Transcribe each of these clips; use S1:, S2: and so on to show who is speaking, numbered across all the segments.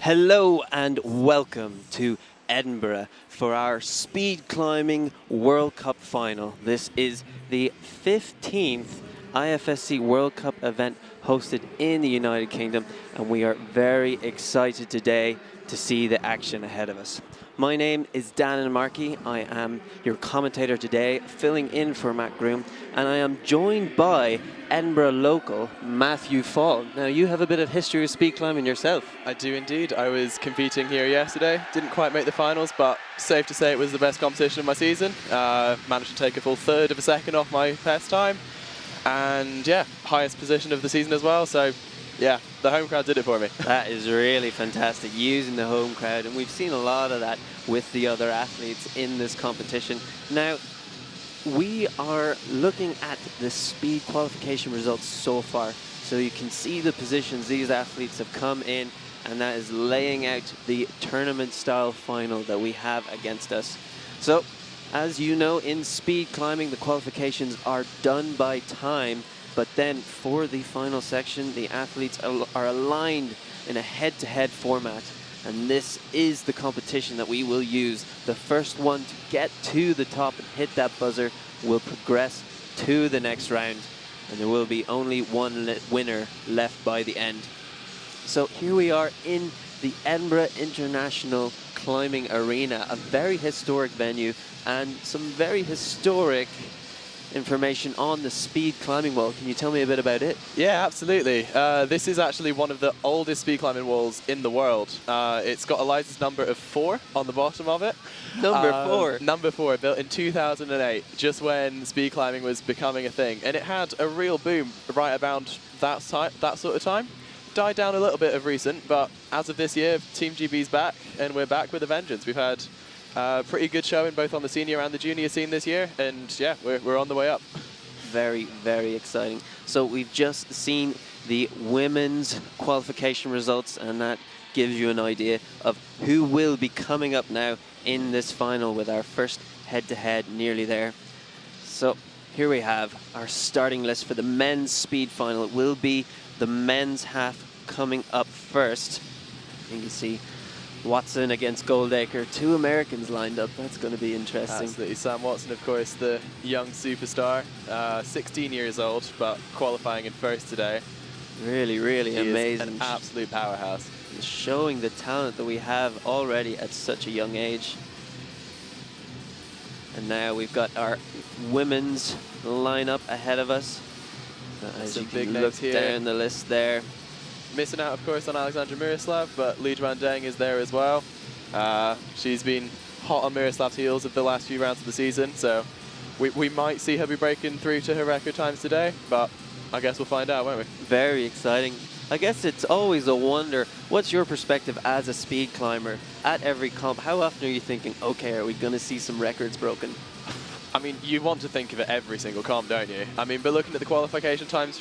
S1: Hello and welcome to Edinburgh for our speed climbing World Cup final. This is the 15th IFSC World Cup event hosted in the United Kingdom, and we are very excited today to see the action ahead of us. My name is Dan Markey. I am your commentator today, filling in for Matt Groom, and I am joined by Edinburgh local Matthew Fall. Now, you have a bit of history with speed climbing yourself.
S2: I do indeed. I was competing here yesterday. Didn't quite make the finals, but safe to say it was the best competition of my season. Managed to take a full third of a second off my best time. And yeah, highest position of the season as well. So yeah, the home crowd did it for me.
S1: That is really fantastic, using the home crowd. And we've seen a lot of that with the other athletes in this competition. Now, we are looking at the speed qualification results so far. So you can see the positions these athletes have come in, and that is laying out the tournament style final that we have against us. So, as you know, in speed climbing, the qualifications are done by time, but then for the final section, the athletes are aligned in a head-to-head format. And this is the competition that we will use. The first one to get to the top and hit that buzzer will progress to the next round. And there will be only one winner left by the end. So here we are in the Edinburgh International Climbing Arena, a very historic venue and some very historic information on the speed climbing wall. Can you tell me a bit about it?
S2: Yeah, absolutely. This is actually one of the oldest speed climbing walls in the world. It's got a license number of 4 on the bottom of it.
S1: Number 4?
S2: Number 4, built in 2008, just when speed climbing was becoming a thing. And it had a real boom right around that sort of time. Died down a little bit of recent, but as of this year, Team GB's back, and we're back with a vengeance. We've had pretty good showing both on the senior and the junior scene this year, and yeah, we're on the way up.
S1: Very, very exciting. So we've just seen the women's qualification results, and that gives you an idea of who will be coming up now in this final with our first head-to-head nearly there. So here we have our starting list for the men's speed final. It will be the men's half coming up first. You can see Watson against Goldacre, 2 Americans lined up. That's going to be interesting.
S2: Absolutely. Sam Watson, of course, the young superstar, 16 years old, but qualifying in first today.
S1: Really, really amazing.
S2: Is an absolute powerhouse.
S1: Showing the talent that we have already at such a young age. And now we've got our women's lineup ahead of us. As you can look down the list there.
S2: Missing out, of course, on Alexandra Miroslav, but Lee Juan Deng is there as well. She's been hot on Miroslav's heels of the last few rounds of the season, so we might see her be breaking through to her record times today, but I guess we'll find out, won't we?
S1: Very exciting. I guess it's always a wonder, what's your perspective as a speed climber at every comp? How often are you thinking, okay, are we going to see some records broken?
S2: I mean, you want to think of it every single comp, don't you? I mean, but looking at the qualification times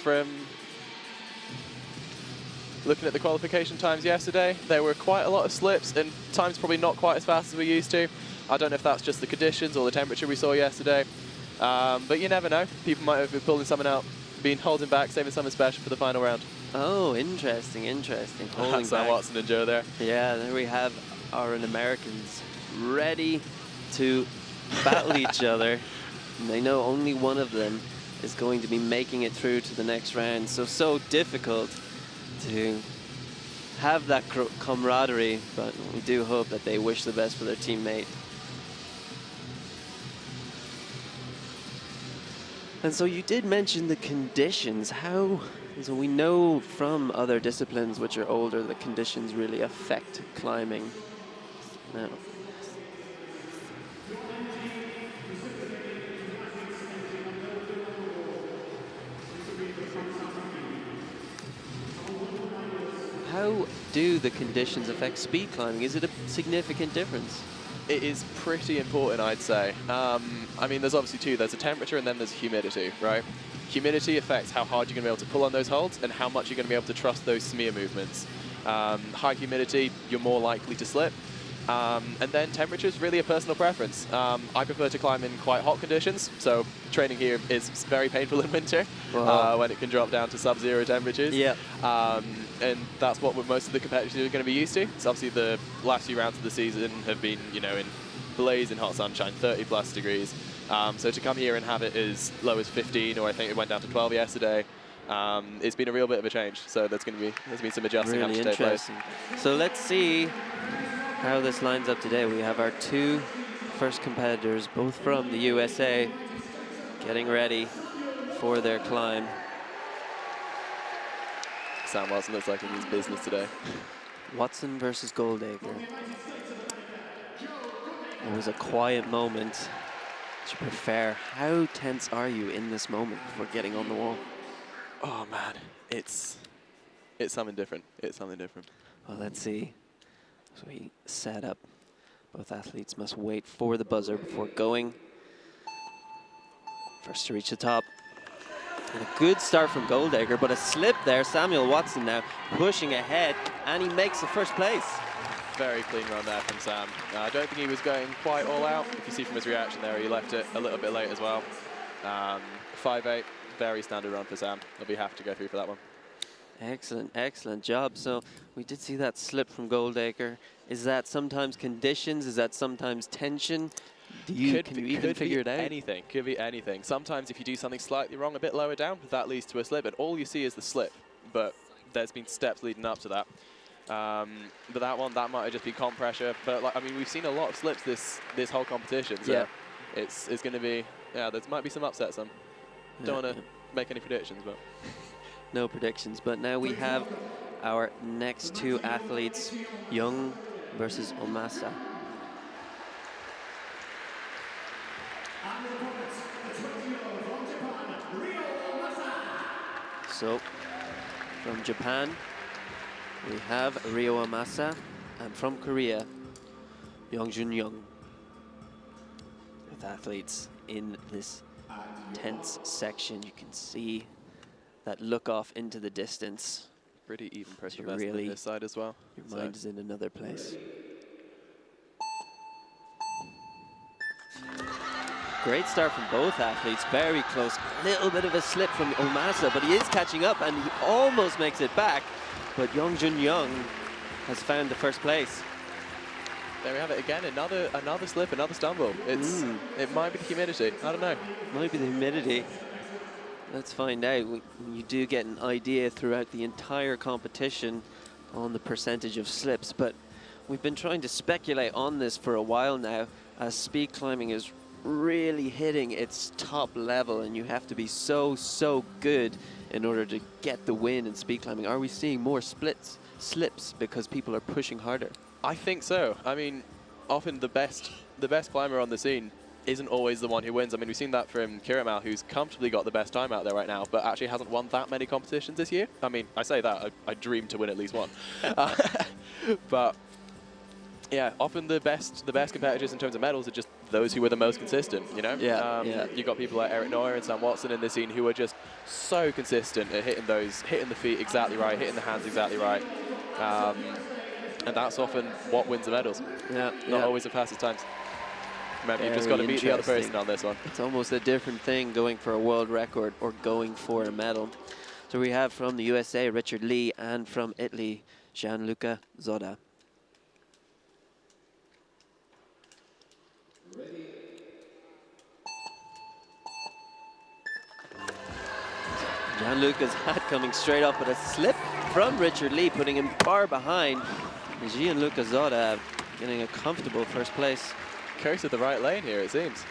S2: yesterday, there were quite a lot of slips and times probably not quite as fast as we used to. I don't know if that's just the conditions or the temperature we saw yesterday, but you never know. People might have been pulling something out, been holding back, saving something special for the final round.
S1: Oh, interesting, interesting. Holding
S2: back. Watson and Joe there.
S1: Yeah, there we have our Americans ready to battle each other. And they know only one of them is going to be making it through to the next round. So difficult to have that camaraderie, but we do hope that they wish the best for their teammate. And so you did mention the conditions. So we know from other disciplines which are older that conditions really affect climbing. Now, how do the conditions affect speed climbing? Is it a significant difference?
S2: It is pretty important, I'd say. I mean, there's obviously 2. There's a temperature and then there's humidity, right? Humidity affects how hard you're going to be able to pull on those holds and how much you're going to be able to trust those smear movements. High humidity, you're more likely to slip. And then temperature is really a personal preference. I prefer to climb in quite hot conditions, so training here is very painful in winter when it can drop down to sub-zero temperatures.
S1: Yeah.
S2: and that's what most of the competitors are going to be used to. So obviously the last few rounds of the season have been, you know, in blazing hot sunshine, 30+ degrees. So to come here and have it as low as 15, or I think it went down to 12 yesterday, it's been a real bit of a change. So there's been some adjusting
S1: Really
S2: having to take place.
S1: interesting. So let's see how this lines up today. We have our two first competitors, both from the USA, getting ready for their climb.
S2: Sam Watson looks like he means business today.
S1: Watson versus Goldacre. It was a quiet moment. To be fair, how tense are you in this moment before getting on the wall?
S2: Oh man, it's something different. It's something different.
S1: Well, let's see. As we set up, both athletes must wait for the buzzer before going. First to reach the top. And a good start from Goldacre, but a slip there. Samuel Watson now pushing ahead, and he makes the first place.
S2: Very clean run there from Sam. I don't think he was going quite all out. If you see from his reaction there, he left it a little bit late as well. 5.8, very standard run for Sam. He'll be happy to go through for that one.
S1: Excellent, excellent job. So we did see that slip from Goldacre. Is that sometimes conditions? Is that sometimes tension? Can you even figure it out?
S2: Anything. Could be anything. Sometimes if you do something slightly wrong a bit lower down, that leads to a slip, and all you see is the slip. But there's been steps leading up to that. But that might have just been comp pressure. But like, I mean, we've seen a lot of slips this whole competition. So
S1: yeah,
S2: it's going to be, yeah, there might be some upsets. Don't want to make any predictions, but
S1: no predictions. But now we have our next two athletes, Young versus Omasa. So, from Japan, we have Ryo Omasa, and from Korea, Youngjun Young. With athletes in this tense section, you can see that look off into the distance.
S2: pretty even pressure
S1: So
S2: vest
S1: really,
S2: on this side as well.
S1: Your mind is in another place. Great start from both athletes, very close. A little bit of a slip from Omasa, but he is catching up and he almost makes it back. But Youngjun Young has found the first place.
S2: There we have it again, another slip, another stumble. It might be the humidity, I don't know.
S1: Might be the humidity. Let's find out. You do get an idea throughout the entire competition on the percentage of slips, but we've been trying to speculate on this for a while now, as speed climbing is really hitting its top level and you have to be so good in order to get the win in speed climbing. Are we seeing more slips because people are pushing harder?
S2: I think so. I mean, often the best climber on the scene isn't always the one who wins. I mean, we've seen that from Kiramal, who's comfortably got the best time out there right now, but actually hasn't won that many competitions this year. I mean, I say that, I dream to win at least one. But yeah, often the best competitors in terms of medals are just those who were the most consistent, you know?
S1: Yeah.
S2: You've got people like Eric Neuer and Sam Watson in the scene who are just so consistent at hitting the feet exactly right, hitting the hands exactly right. And that's often what wins the medals. Not always the fastest times. Remember, you've just got to beat the other person on this one.
S1: It's almost a different thing going for a world record or going for a medal. So we have from the USA, Richard Lee, and from Italy, Gianluca Zotta. Gianluca's hat coming straight up, but a slip from Richard Lee, putting him far behind. Gianluca Zotta getting a comfortable first place.
S2: Curse of the right lane here, it seems.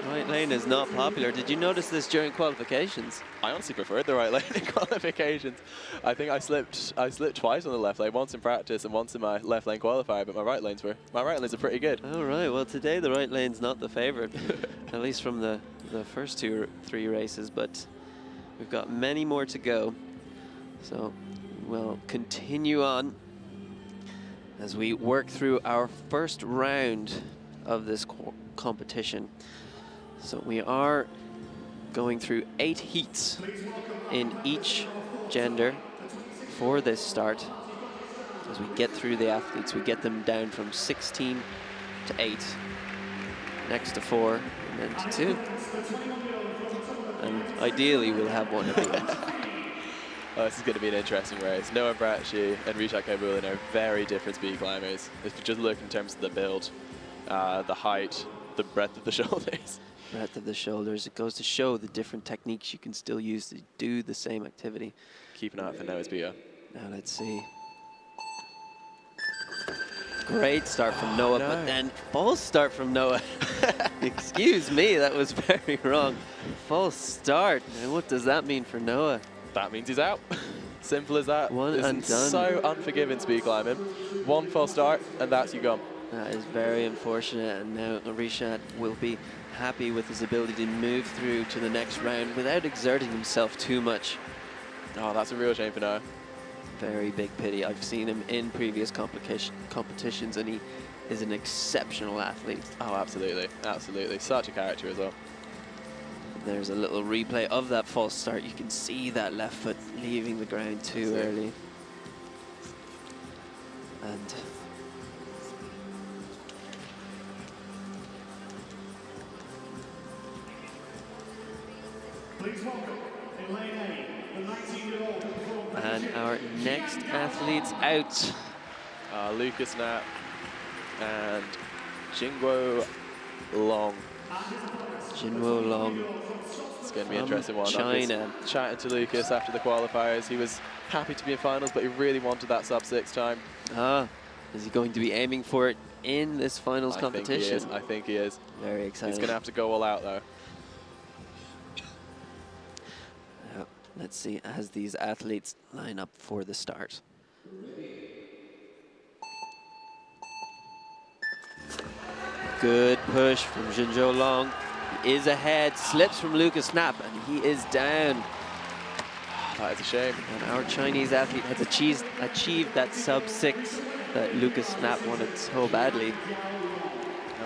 S1: Right lane is not popular. Did you notice this during qualifications?
S2: I honestly preferred the right lane in qualifications. I think I slipped twice on the left lane, once in practice and once in my left lane qualifier, but my right lanes are pretty good.
S1: All right, well today the right lane's not the favorite, at least from the first 2 or 3 races, but we've got many more to go. So we'll continue on as we work through our first round of this competition. So we are going through 8 heats in each gender for this start. As we get through the athletes, we get them down from 16 to 8, next to 4, and then to 2. And ideally we'll have one at the end.
S2: Oh, this is going to be an interesting race. Noah Bracci and Rishad Kabulin are very different speed climbers. If you just look in terms of the build, the height, the breadth of the shoulders.
S1: Breadth of the shoulders. It goes to show the different techniques you can still use to do the same activity.
S2: Keep an eye out for Noah's beater.
S1: Now let's see. Great start from Noah, but then false start from Noah. Excuse me, that was very wrong. False start. And what does that mean for Noah?
S2: That means he's out. Simple as that.
S1: One and done.
S2: So unforgiving speed climbing. One false start, and that's you gone.
S1: That is very unfortunate, and now Rishad will be happy with his ability to move through to the next round without exerting himself too much.
S2: Oh, that's a real shame for Noah.
S1: Very big pity. I've seen him in previous competitions, and he is an exceptional athlete.
S2: Oh, absolutely. Absolutely. Such a character as well.
S1: There's a little replay of that false start. You can see that left foot leaving the ground too early. And
S3: please welcome in lane A, the 19-year-old.
S1: And our next athlete's out.
S2: Lucas Knapp and Jingwo Long.
S1: Jinwo Long.
S2: It's going to be an interesting one.
S1: China.
S2: Chatting to Lucas after the qualifiers. He was happy to be in finals, but he really wanted that sub-6 time.
S1: Is he going to be aiming for it in this finals competition?
S2: I think he is.
S1: Very exciting.
S2: He's going to have to go all out, though.
S1: Let's see as these athletes line up for the start. Good push from Jinzhou Long. He is ahead, slips from Lucas Knapp, and he is down.
S2: That is a shame.
S1: And our Chinese athlete has achieved that sub-6 that Lucas Knapp wanted so badly.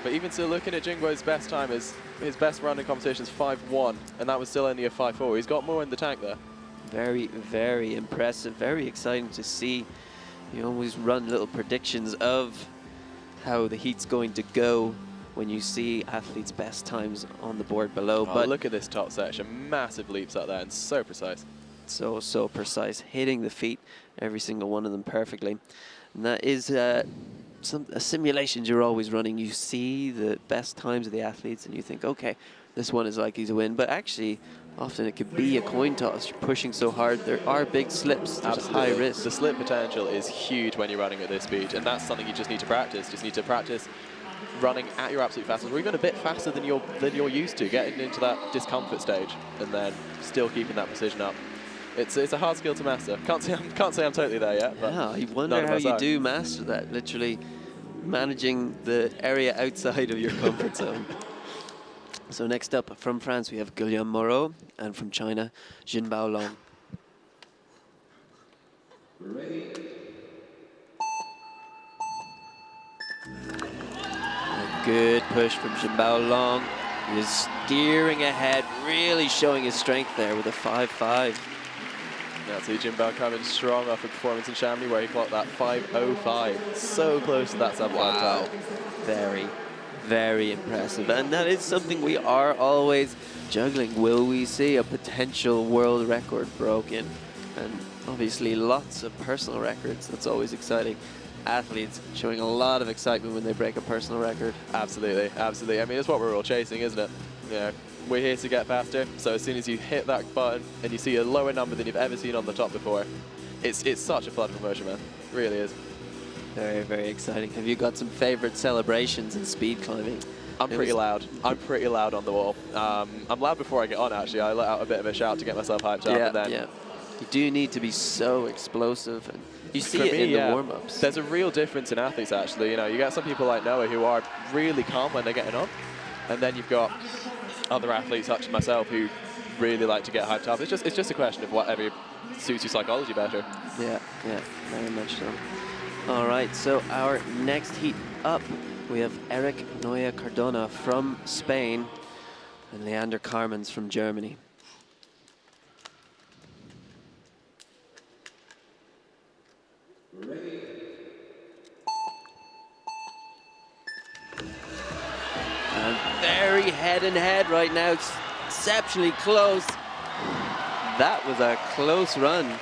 S2: But even still, looking at Jingwo's best time, his best run in competition is 5.1, and that was still only a 5.4. He's got more in the tank there.
S1: Very, very impressive. Very exciting to see. You always run little predictions of how the heat's going to go when you see athletes' best times on the board below.
S2: Oh,
S1: but
S2: look at this top section. Massive leaps up there and so precise.
S1: So precise, hitting the feet, every single one of them perfectly. And that is simulations you're always running. You see the best times of the athletes and you think, okay, this one is likely to win. But actually, often it could be a coin toss. You're pushing so hard. There are big slips. There's a high risk.
S2: The slip potential is huge when you're running at this speed, and that's something you just need to practice. Just need to practice running at your absolute fastest, or even a bit faster than you're used to, getting into that discomfort stage, and then still keeping that precision up. It's a hard skill to master. Can't say I'm totally there yet. But
S1: yeah, I wonder how you do master that. Literally managing the area outside of your comfort zone. So next up from France we have Guillaume Moreau, and from China Jinbao Long. A good push from Jinbao Long. He is steering ahead, really showing his strength there with a 5.5.
S2: Now see Jinbao coming strong off a performance in Chamonix where he clocked that 5.05. So close to that sub-5 time.
S1: Very, very impressive. And that is something we are always juggling. Will we see a potential world record broken? And obviously lots of personal records. That's always exciting. Athletes showing a lot of excitement when they break a personal record.
S2: Absolutely, absolutely. I mean, it's what we're all chasing, isn't it? Yeah. We're here to get faster, so as soon as you hit that button and you see a lower number than you've ever seen on the top before, it's such a flood of emotion, man. It really is.
S1: Very, very exciting. Have you got some favorite celebrations in speed climbing?
S2: I'm pretty loud. I'm pretty loud on the wall. I'm loud before I get on, actually. I let out a bit of a shout to get myself hyped up. And then
S1: You do need to be so explosive. And you see it in the warm-ups.
S2: There's a real difference in athletes, actually. You know, you get some people like Noah who are really calm when they're getting on. And then you've got other athletes such as myself who really like to get hyped up. It's just a question of whatever suits your psychology better.
S1: Yeah, very much so. All right, so our next heat up, we have Eric Noya Cardona from Spain and Leander Carmens from Germany. And very head-and-head right now, exceptionally close. That was a close run.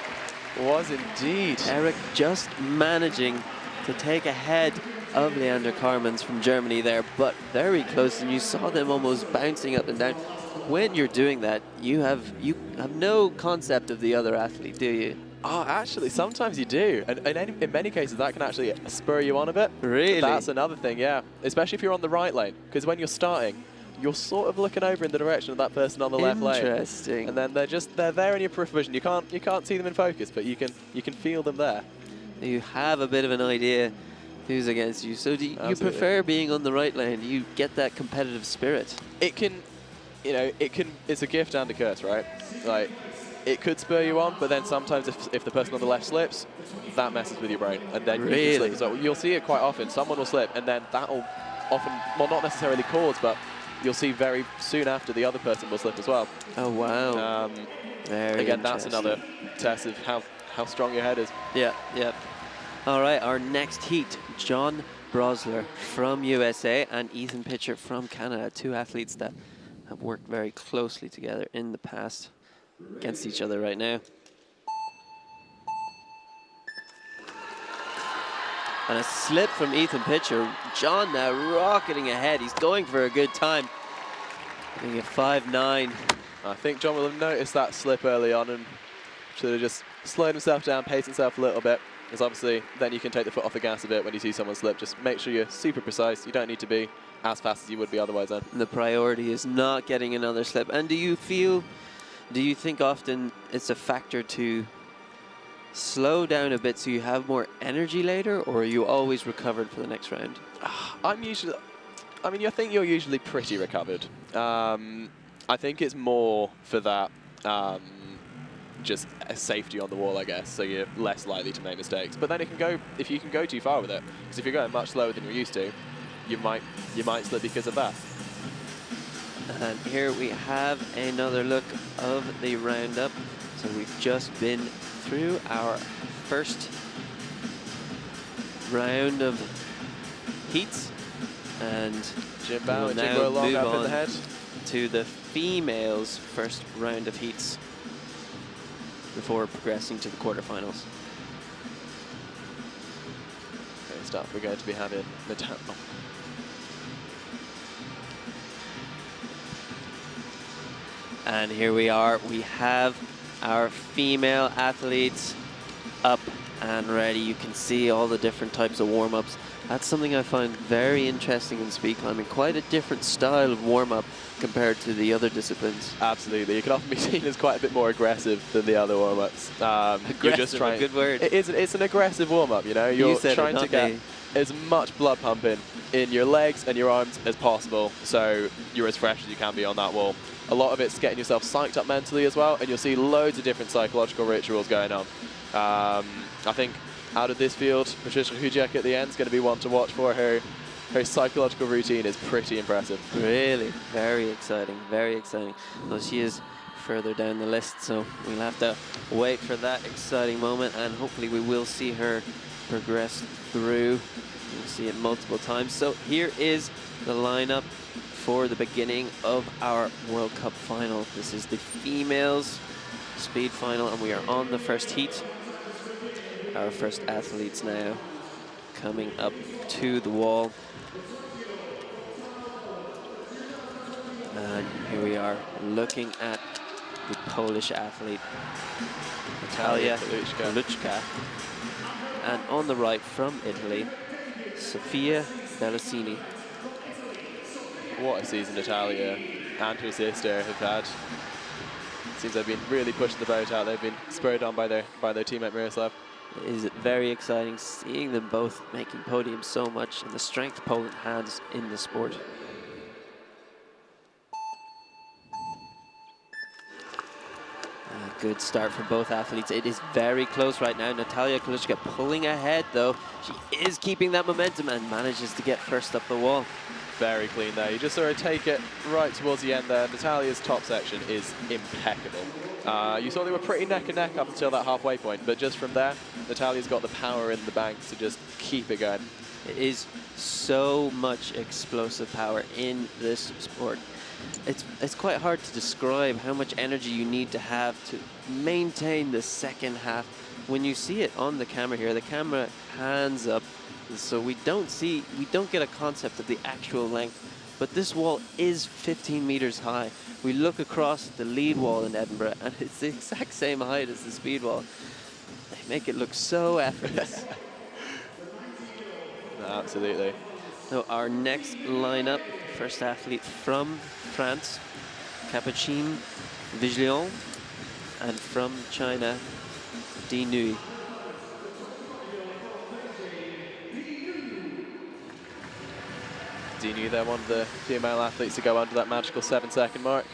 S2: Was indeed.
S1: Eric just managing to take ahead of Leander Carmans from Germany there, but very close, and you saw them almost bouncing up and down. When you're doing that, you have no concept of the other athlete, do you?
S2: Oh, actually, sometimes you do. And in many cases, that can actually spur you on a bit.
S1: Really?
S2: That's another thing, yeah. Especially if you're on the right lane. Because when you're starting, you're sort of looking over in the direction of that person on the left lane.
S1: Interesting.
S2: And then they're there in your peripheral vision. You can't see them in focus, but you can feel them there.
S1: You have a bit of an idea who's against you. So do you prefer being on the right lane? Do you get that competitive spirit?
S2: It can, it's a gift and a curse, right? Like, it could spur you on, but then sometimes if the person on the left slips, that messes with your brain, and then you can slip. So you'll see it quite often. Someone will slip, and then that'll often, well, not necessarily cause, but you'll see very soon after the other person will slip as well.
S1: Oh, wow.
S2: Again, that's another test of how strong your head is.
S1: Yeah, yeah. All right, our next heat, John Brosler from USA and Ethan Pitcher from Canada, two athletes that have worked very closely together in the past against each other right now. And a slip from Ethan Pitcher. John now rocketing ahead. He's going for a good time. Getting a 5.9.
S2: I think John will have noticed that slip early on and should have just slowed himself down, paced himself a little bit. Because obviously, then you can take the foot off the gas a bit when you see someone slip. Just make sure you're super precise. You don't need to be as fast as you would be otherwise then.
S1: The priority is not getting another slip. And do you think often it's a factor to slow down a bit so you have more energy later, or are you always recovered for the next round?
S2: I think you're usually pretty recovered. I think it's more for that just a safety on the wall, I guess, so you're less likely to make mistakes. But then it can go, if you can go too far with it, because if you're going much slower than you're used to, you might slip because of that.
S1: And here we have another look of the roundup. So we've just been through our first round of heats, and
S2: Jim Bow and
S1: we'll
S2: Jim Long
S1: move
S2: up
S1: on
S2: in the head
S1: to the females' first round of heats before progressing to the quarterfinals.
S2: First up, we're going to be having
S1: And here we are. We have our female athletes up and ready. You can see all the different types of warm-ups. That's something I find very interesting in speed climbing. Quite a different style of warm-up compared to the other disciplines.
S2: Absolutely. You can often be seen as quite a bit more aggressive than the other warm-ups. You're just trying,
S1: a good word.
S2: It's an aggressive warm-up, you know? You're trying to get as much blood pumping in your legs and your arms as possible, so you're as fresh as you can be on that wall. A lot of it's getting yourself psyched up mentally as well, and you'll see loads of different psychological rituals going on. I think out of this field, Patricia Hujek at the end is going to be one to watch for. Her psychological routine is pretty impressive.
S1: Really, very exciting, very exciting. Well, she is further down the list, so we'll have to wait for that exciting moment, and hopefully we will see her progress through. We'll see it multiple times. So here is the lineup for the beginning of our World Cup final. This is the females speed final, and we are on the first heat. Our first athletes now coming up to the wall. And here we are looking at the Polish athlete, Natalia Kaluczka. And on the right from Italy, Sofia Bellassini.
S2: What a season Natalia and her sister have had. Seems they've been really pushing the boat out. They've been spurred on by their teammate Miroslav.
S1: It is very exciting seeing them both making podiums so much, and the strength Poland has in the sport. A good start for both athletes. It is very close right now. Natalia Kaluczka pulling ahead though. She is keeping that momentum and manages to get first up the wall.
S2: Very clean there. You just saw her take it right towards the end there. Natalia's top section is impeccable. You saw they were pretty neck and neck up until that halfway point, but just from there, Natalia's got the power in the banks to just keep it going.
S1: It is so much explosive power in this sport. It's quite hard to describe how much energy you need to have to maintain the second half when you see it on the camera here, the camera hands up, so we don't get a concept of the actual length. But this wall is 15 meters high. We look across the lead wall in Edinburgh, and it's the exact same height as the speed wall. They make it look so effortless.
S2: No, absolutely.
S1: So our next lineup, first athlete from France, Capucine Vigilion, and from China, Di Nui.
S2: Di Nui, they're one of the female athletes to go under that magical 7-second mark.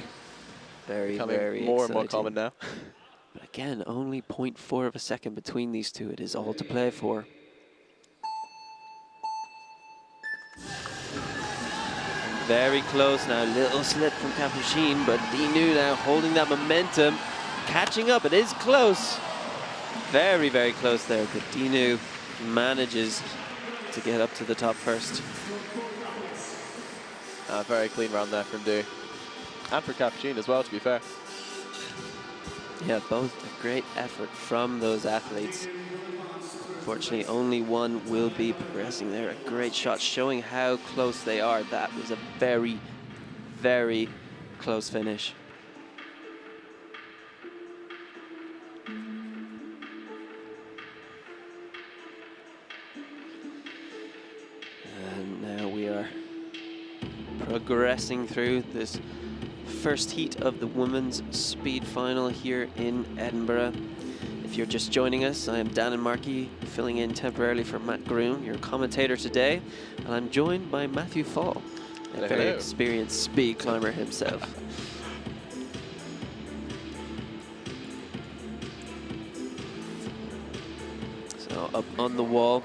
S1: Very,
S2: Becoming
S1: very
S2: more
S1: exciting.
S2: and more common now.
S1: But again, only 0.4 of a second between these two. It is all to play for. Very close now, little slip from Capucine, but Di Nui now holding that momentum, catching up. It is close, very, very close there, but Di Nui manages to get up to the top first.
S2: Very clean run there from Du. And for Capucine as well, to be fair.
S1: Yeah, both a great effort from those athletes. Unfortunately, only one will be progressing there. A great shot showing how close they are. That was a very, very close finish. And now we are progressing through this first heat of the women's speed final here in Edinburgh. If you're just joining us, I am Dan Markey, filling in temporarily for Matt Groom, your commentator today, and I'm joined by Matthew Fall, a very experienced speed climber himself. So up on the wall,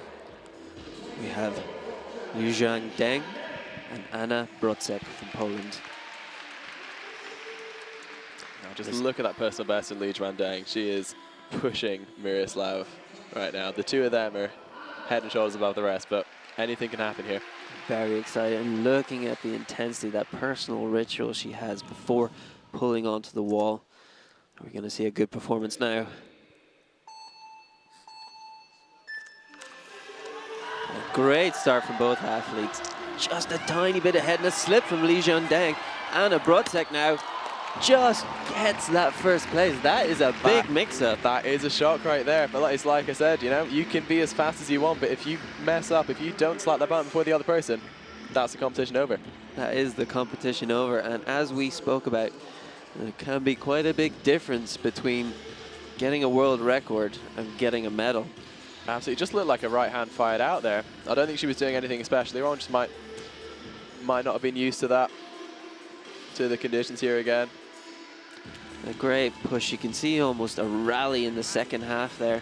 S1: we have Liu Deng and Anna Brocek from Poland.
S2: Now just look at that personal best in Liu Deng. She is pushing Miroslav right now. The two of them are head and shoulders above the rest, but anything can happen here.
S1: Very excited, and looking at the intensity, that personal ritual she has before pulling onto the wall. We're going to see a good performance now. A great start from both athletes. Just a tiny bit ahead and a slip from Liu Deng. Anna Brocek now just gets that first place. That is a big mix-up.
S2: That is a shock right there. But it's like I said, you know, you can be as fast as you want, but if you mess up, if you don't slap the button before the other person, that's the competition over.
S1: That is the competition over. And as we spoke about, there can be quite a big difference between getting a world record and getting a medal.
S2: Absolutely. Just looked like a right hand fired out there. I don't think she was doing anything especially wrong. Just might not have been used to that, to the conditions here again.
S1: A great push. You can see almost a rally in the second half there.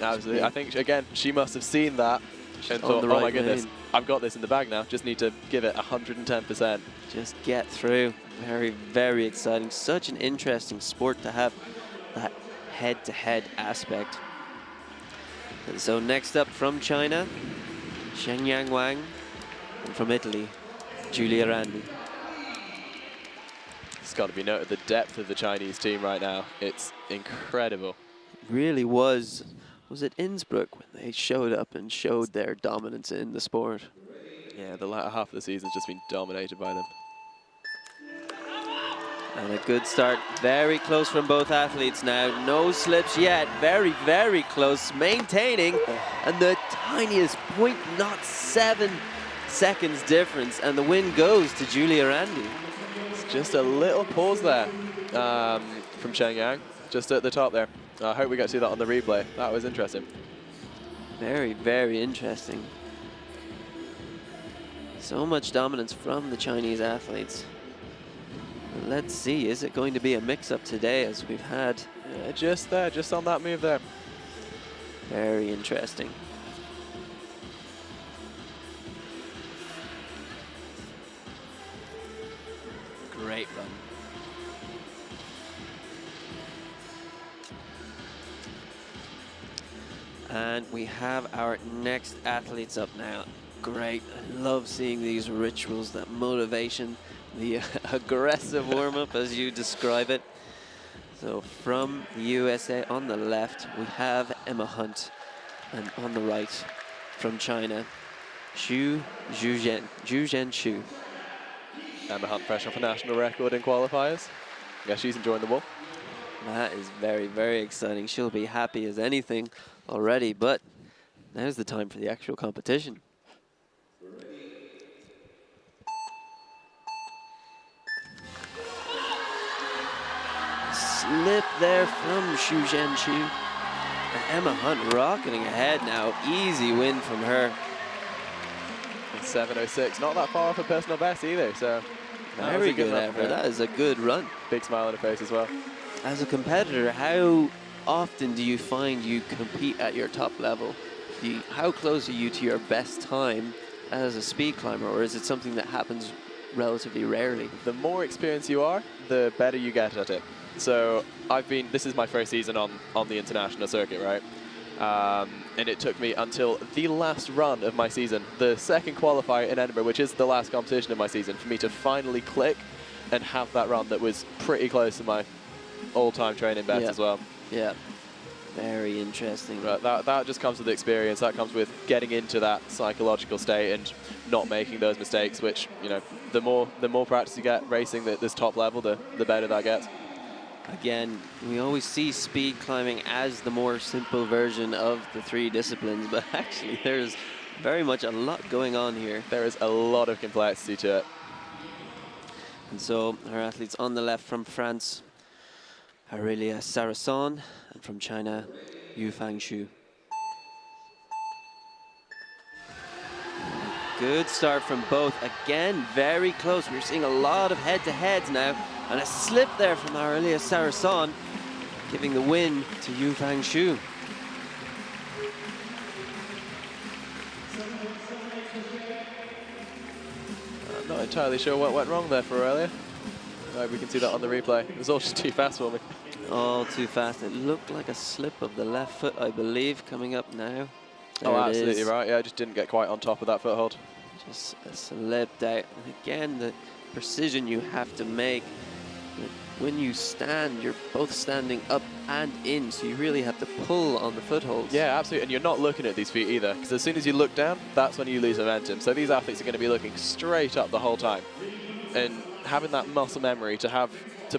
S2: Absolutely. I think, again, she must have seen that and thought, oh my goodness, I've got this in the bag now. Just need to give it 110%.
S1: Just get through. Very, very exciting. Such an interesting sport to have that head-to-head aspect. And so next up from China, Shenyang Wang, and from Italy, Giulia Randi.
S2: It's got to be noted the depth of the Chinese team right now. It's incredible.
S1: It really was. Was it Innsbruck when they showed up and showed their dominance in the sport?
S2: Yeah, the latter half of the season has just been dominated by them.
S1: And a good start. Very close from both athletes now. No slips yet. Very, very close. Maintaining. And the tiniest 0.07 seconds difference. And the win goes to Giulia Randi.
S2: Just a little pause there from Shenyang, just at the top there. I hope we get to see that on the replay. That was interesting.
S1: Very, very interesting. So much dominance from the Chinese athletes. Let's see, is it going to be a mix-up today as we've had?
S2: Just there, just on that move there.
S1: Very interesting. Great run. And we have our next athletes up now. Great. I love seeing these rituals, that motivation, the aggressive warm-up as you describe it. So from the USA on the left, we have Emma Hunt, and on the right, from China, Zhu Zhenzhen.
S2: Emma Hunt fresh off a national record in qualifiers. Yeah, she's enjoying the wall.
S1: That is very, very exciting. She'll be happy as anything already, but now's the time for the actual competition. Slip there from Zhu Zhenzhen. And Emma Hunt rocketing ahead now. Easy win from her.
S2: 7:06, not that far off a personal best either, so
S1: Very good
S2: run
S1: effort. That is a good run.
S2: Big smile on her face as well.
S1: As a competitor, how often do you find you compete at your top level? How close are you to your best time as a speed climber, or is it something that happens relatively rarely?
S2: The more experienced you are, the better you get at it. So this is my first season on the international circuit, right? And it took me until the last run of my season, the second qualifier in Edinburgh, which is the last competition of my season, for me to finally click and have that run that was pretty close to my all-time training best as well.
S1: Yeah, very interesting.
S2: Right, that just comes with experience. That comes with getting into that psychological state and not making those mistakes, which, you know, the more practice you get racing at this top level, the better that gets.
S1: Again, we always see speed climbing as the more simple version of the three disciplines, but actually there's very much a lot going on here.
S2: There is a lot of complexity to it.
S1: And so our athletes on the left from France, Aurelia Sarrazin, and from China, Yufang Xu. Good start from both. Again, very close. We're seeing a lot of head-to-heads now. And a slip there from Aurelia Sarrazin, giving the win to Yufang Xu.
S2: I'm not entirely sure what went wrong there for Aurelia. We can see that on the replay. It was all just too fast for me.
S1: All too fast. It looked like a slip of the left foot, I believe, coming up now. There
S2: Oh,
S1: it
S2: absolutely
S1: is.
S2: right. Yeah, I just didn't get quite on top of that foothold.
S1: Just slipped out. And again, the precision you have to make. When you stand, you're both standing up and in, so you really have to pull on the footholds.
S2: Yeah, absolutely. And you're not looking at these feet either, because as soon as you look down, that's when you lose momentum. So these athletes are going to be looking straight up the whole time. And having that muscle memory to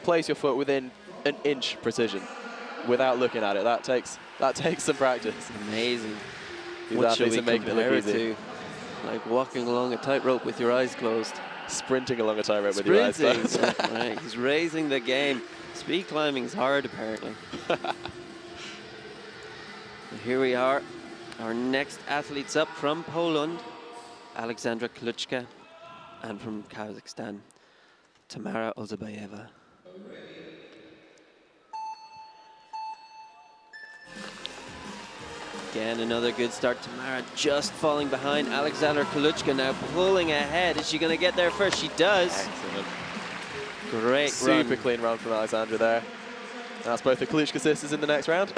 S2: place your foot within an inch precision without looking at it, that takes some practice.
S1: Amazing.
S2: These
S1: What shall
S2: athletes
S1: we
S2: are making it look
S1: compare
S2: easy.
S1: to? Like walking along a tightrope with your eyes closed.
S2: Sprinting along a tightrope with your eyes closed.
S1: Right, he's raising the game. Speed climbing is hard, apparently. Here we are. Our next athletes up from Poland, Alexandra Kluczka, and from Kazakhstan, Tamara Ozabayeva. Again, another good start. Tamara just falling behind. Alexandra Kluczka now pulling ahead. Is she going to get there first? She does.
S2: Excellent.
S1: Great
S2: Super
S1: run.
S2: clean run from Alexandra there. That's both the Kluczka sisters in the next round.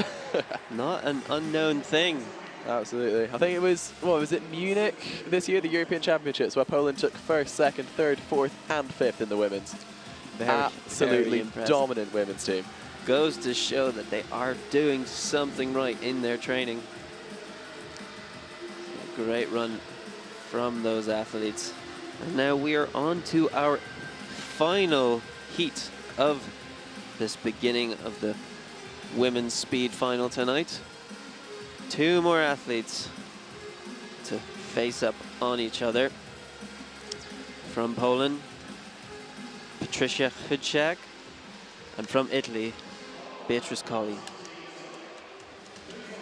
S1: Not an unknown thing.
S2: Absolutely. I think it was, what was it, Munich this year, the European Championships, where Poland took first, second, third, fourth, and fifth in the women's. Absolutely
S1: very
S2: dominant women's team.
S1: Goes to show that they are doing something right in their training. A great run from those athletes. And now we are on to our final heat of this beginning of the women's speed final tonight. Two more athletes to face up on each other. From Poland, Patricia Hudczak, and from Italy, Beatrice Colli.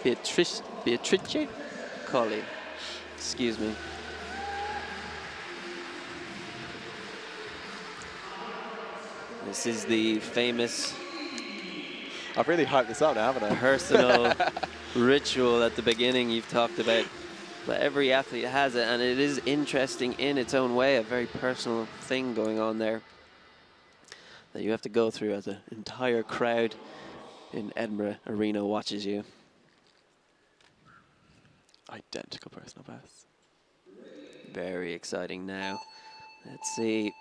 S1: Beatrice Colli, excuse me. This is the famous
S2: I've really hyped this up now, haven't I?
S1: personal ritual at the beginning you've talked about. But every athlete has it, and it is interesting in its own way, a very personal thing going on there that you have to go through as an entire crowd in Edinburgh Arena watches you.
S2: Identical personal best.
S1: Very exciting now. Let's see.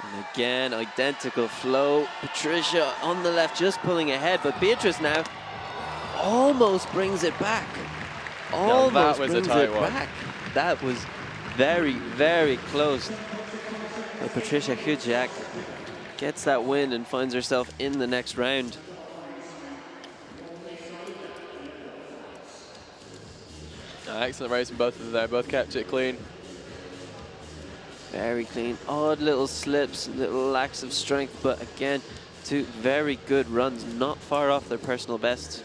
S1: And again, identical flow. Patricia on the left, just pulling ahead, but Beatrice now almost brings it back. Almost
S2: was a
S1: brings
S2: tight
S1: it
S2: one.
S1: back. That was very, very close. But Patricia Hujak gets that win and finds herself in the next round.
S2: Excellent race from both of them there. Both kept it clean.
S1: Very clean. Odd little slips, little lacks of strength, but again, two very good runs, not far off their personal best.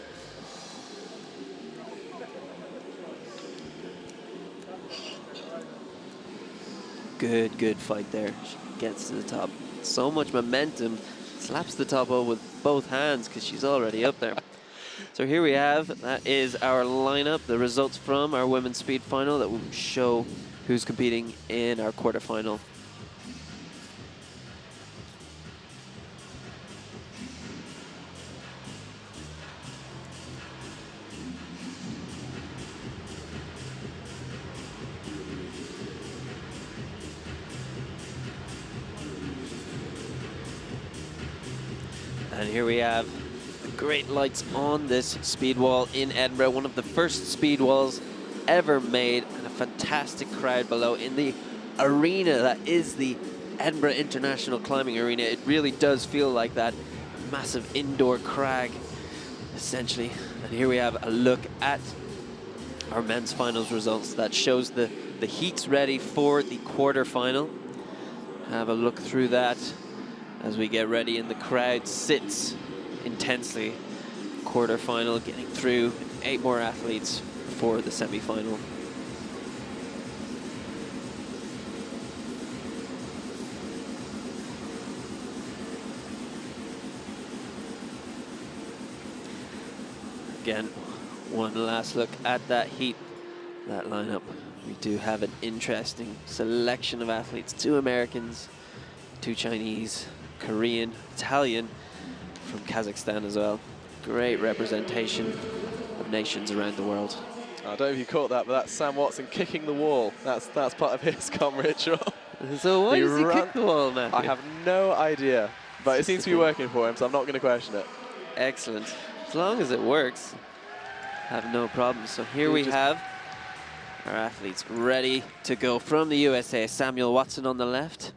S1: Good fight there. She gets to the top. So much momentum. Slaps the top over with both hands because she's already up there. So here we have, that is our lineup, the results from our women's speed final that will show who's competing in our quarterfinal. And here we have the great lights on this speed wall in Edinburgh, one of the first speed walls ever made, and a fantastic crowd below in the arena that is the Edinburgh International Climbing Arena. It really does feel like that massive indoor crag, essentially. And here we have a look at our men's finals results that shows the heats ready for the quarterfinal. Have a look through that as we get ready, and the crowd sits intensely. Quarterfinal getting through, 8 more athletes for the semi-final. Again, one last look at that heat, that lineup. We do have an interesting selection of athletes. 2 Americans, 2 Chinese, Korean, Italian, from Kazakhstan as well. Great representation of nations around the world.
S2: I don't know if you caught that, but that's Sam Watson kicking the wall. That's part of his ritual.
S1: So why does he kick the wall, Matthew?
S2: I have no idea, but it seems to be working for him, so I'm not going to question it.
S1: Excellent. As long as it works, have no problem. So here we have our athletes ready to go from the USA. Samuel Watson on the left,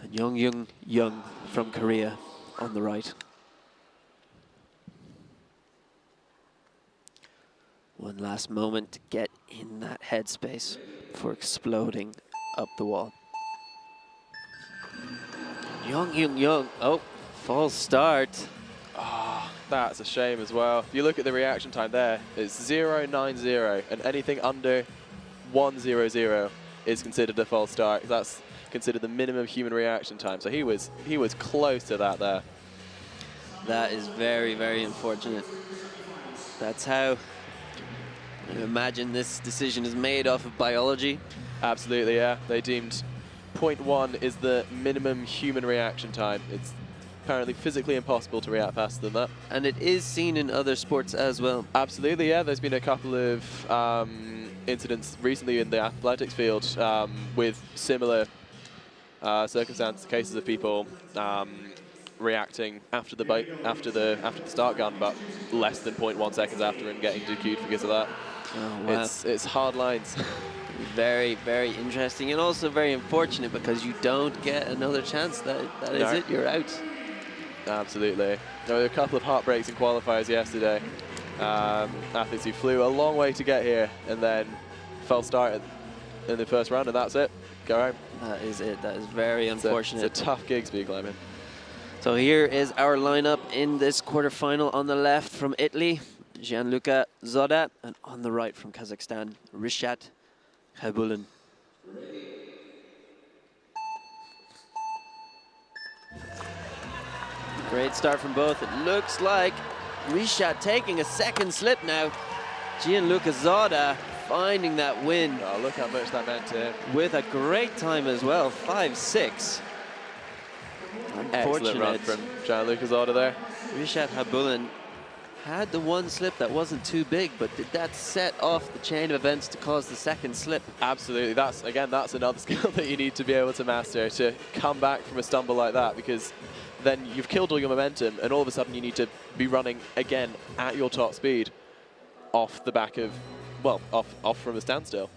S1: and Young from Korea on the right. One last moment to get in that headspace before exploding up the wall. Young. Oh, false start.
S2: Oh, that's a shame as well. If you look at the reaction time there, it's 0.90, and anything under 1.00 is considered a false start. That's considered the minimum human reaction time. So he was close to that there.
S1: That is very, very unfortunate. That's how I imagine this decision is made off of biology.
S2: Absolutely, yeah. They deemed 0.1 is the minimum human reaction time. It's apparently physically impossible to react faster than that.
S1: And it is seen in other sports as well.
S2: Absolutely, yeah. There's been a couple of incidents recently in the athletics field with similar circumstances, cases of people reacting after the start gun, but less than 0.1 seconds after, and getting DQ'd because of that.
S1: Oh, wow.
S2: It's hard lines.
S1: Very, very interesting, and also very unfortunate because you don't get another chance. That is it, you're out.
S2: Absolutely. There were a couple of heartbreaks in qualifiers yesterday. Athletes who flew a long way to get here and then fell start in the first round, and that's it. Go home.
S1: That is it. That is very unfortunate.
S2: It's a tough gig speed climbing.
S1: So here is our lineup in this quarterfinal. On the left from Italy, Gianluca Zoda, and on the right from Kazakhstan, Rishat Khabulan. Great start from both. It looks like Rishat taking a second slip now. Gianluca Zoda finding that win.
S2: Oh, look how much that meant to him.
S1: With a great time as well, 5.6.
S2: Excellent run from Gianluca Zoda there.
S1: Rishat Khabulan had the one slip that wasn't too big, but did that set off the chain of events to cause the second slip?
S2: Absolutely. That's another skill that you need to be able to master, to come back from a stumble like that, because then you've killed all your momentum and all of a sudden you need to be running again at your top speed off the back of, well, off from a standstill.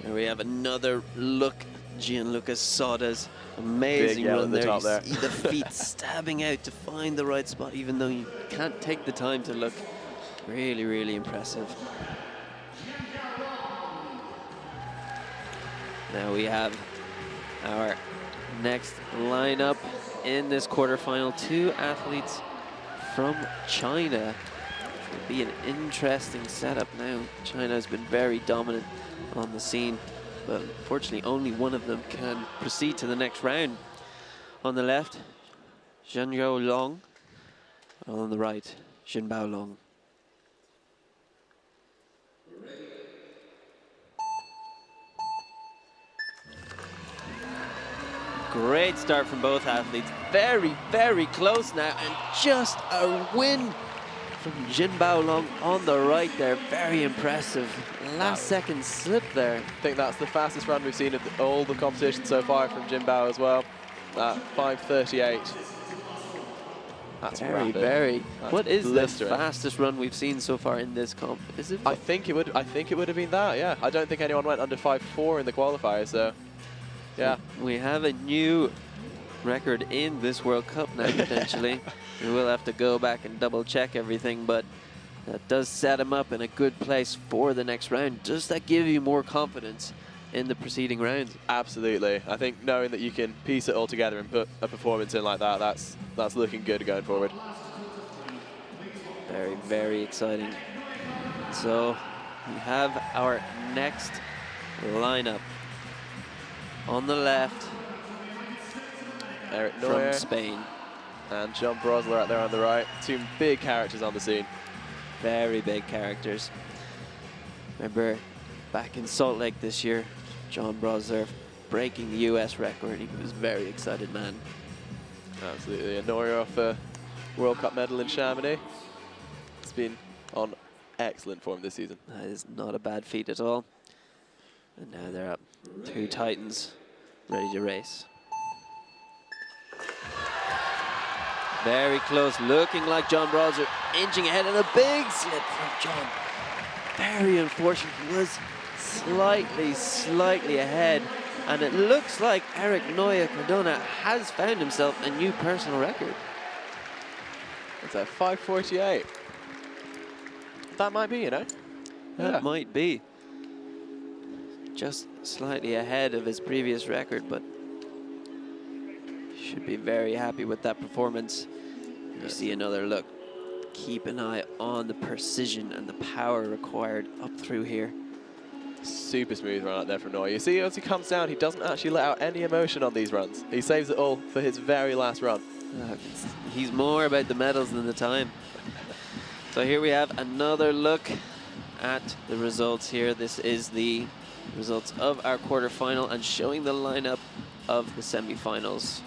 S1: Here we have another look. Gianluca Soda's amazing
S2: yell
S1: run
S2: at the
S1: there.
S2: top
S1: You
S2: there.
S1: see the feet stabbing out to find the right spot, even though you can't take the time to look. Really, really impressive. Now we have our next lineup in this quarterfinal. 2 athletes from China. It'll be an interesting setup now. China has been very dominant on the scene, but unfortunately only one of them can proceed to the next round. On the left, Zhenzhou Long. On the right, Jinbao Long. Great start from both athletes. Very, very close now, and just a win from Jinbao Long on the right there. Very impressive. Last second slip there.
S2: I think that's the fastest run we've seen of all the competition so far from Jinbao as well. 5:38. That's
S1: Very,
S2: rapid.
S1: very.
S2: That's
S1: What is
S2: blistering.
S1: the fastest run we've seen so far in this comp? Is it?
S2: I think it would have been that. Yeah. I don't think anyone went under 5:4 in the qualifiers. So, yeah.
S1: We have a new record in this World Cup now, potentially. We will have to go back and double check everything, but that does set him up in a good place for the next round. Does that give you more confidence in the preceding rounds?
S2: Absolutely. I think knowing that you can piece it all together and put a performance in like that, that's looking good going forward.
S1: Very, very exciting. So we have our next lineup. On the left,
S2: Eric
S1: from
S2: Neuer
S1: Spain.
S2: and John Brosler out there on the right. 2 big characters on the scene.
S1: Very big characters. Remember, back in Salt Lake this year, John Brosler breaking the US record. He was a very excited man.
S2: Absolutely. And Neuer off a World Cup medal in Chamonix. It's been on excellent form this season.
S1: That is not a bad feat at all. And now they're up. 2 Titans ready to race. Very close, looking like John Brosler inching ahead, and a big slip from John. Very unfortunate, he was slightly ahead, and it looks like Eric Neuer Cardona has found himself a new personal record.
S2: It's at 5:48. That might be, you know.
S1: That might be. Just slightly ahead of his previous record, but should be very happy with that performance. You see another look. Keep an eye on the precision and the power required up through here.
S2: Super smooth run out there from Neuer. You see, as he comes down, he doesn't actually let out any emotion on these runs. He saves it all for his very last run.
S1: He's more about the medals than the time. So here we have another look at the results here. This is the results of our quarterfinal and showing the lineup of the semifinals.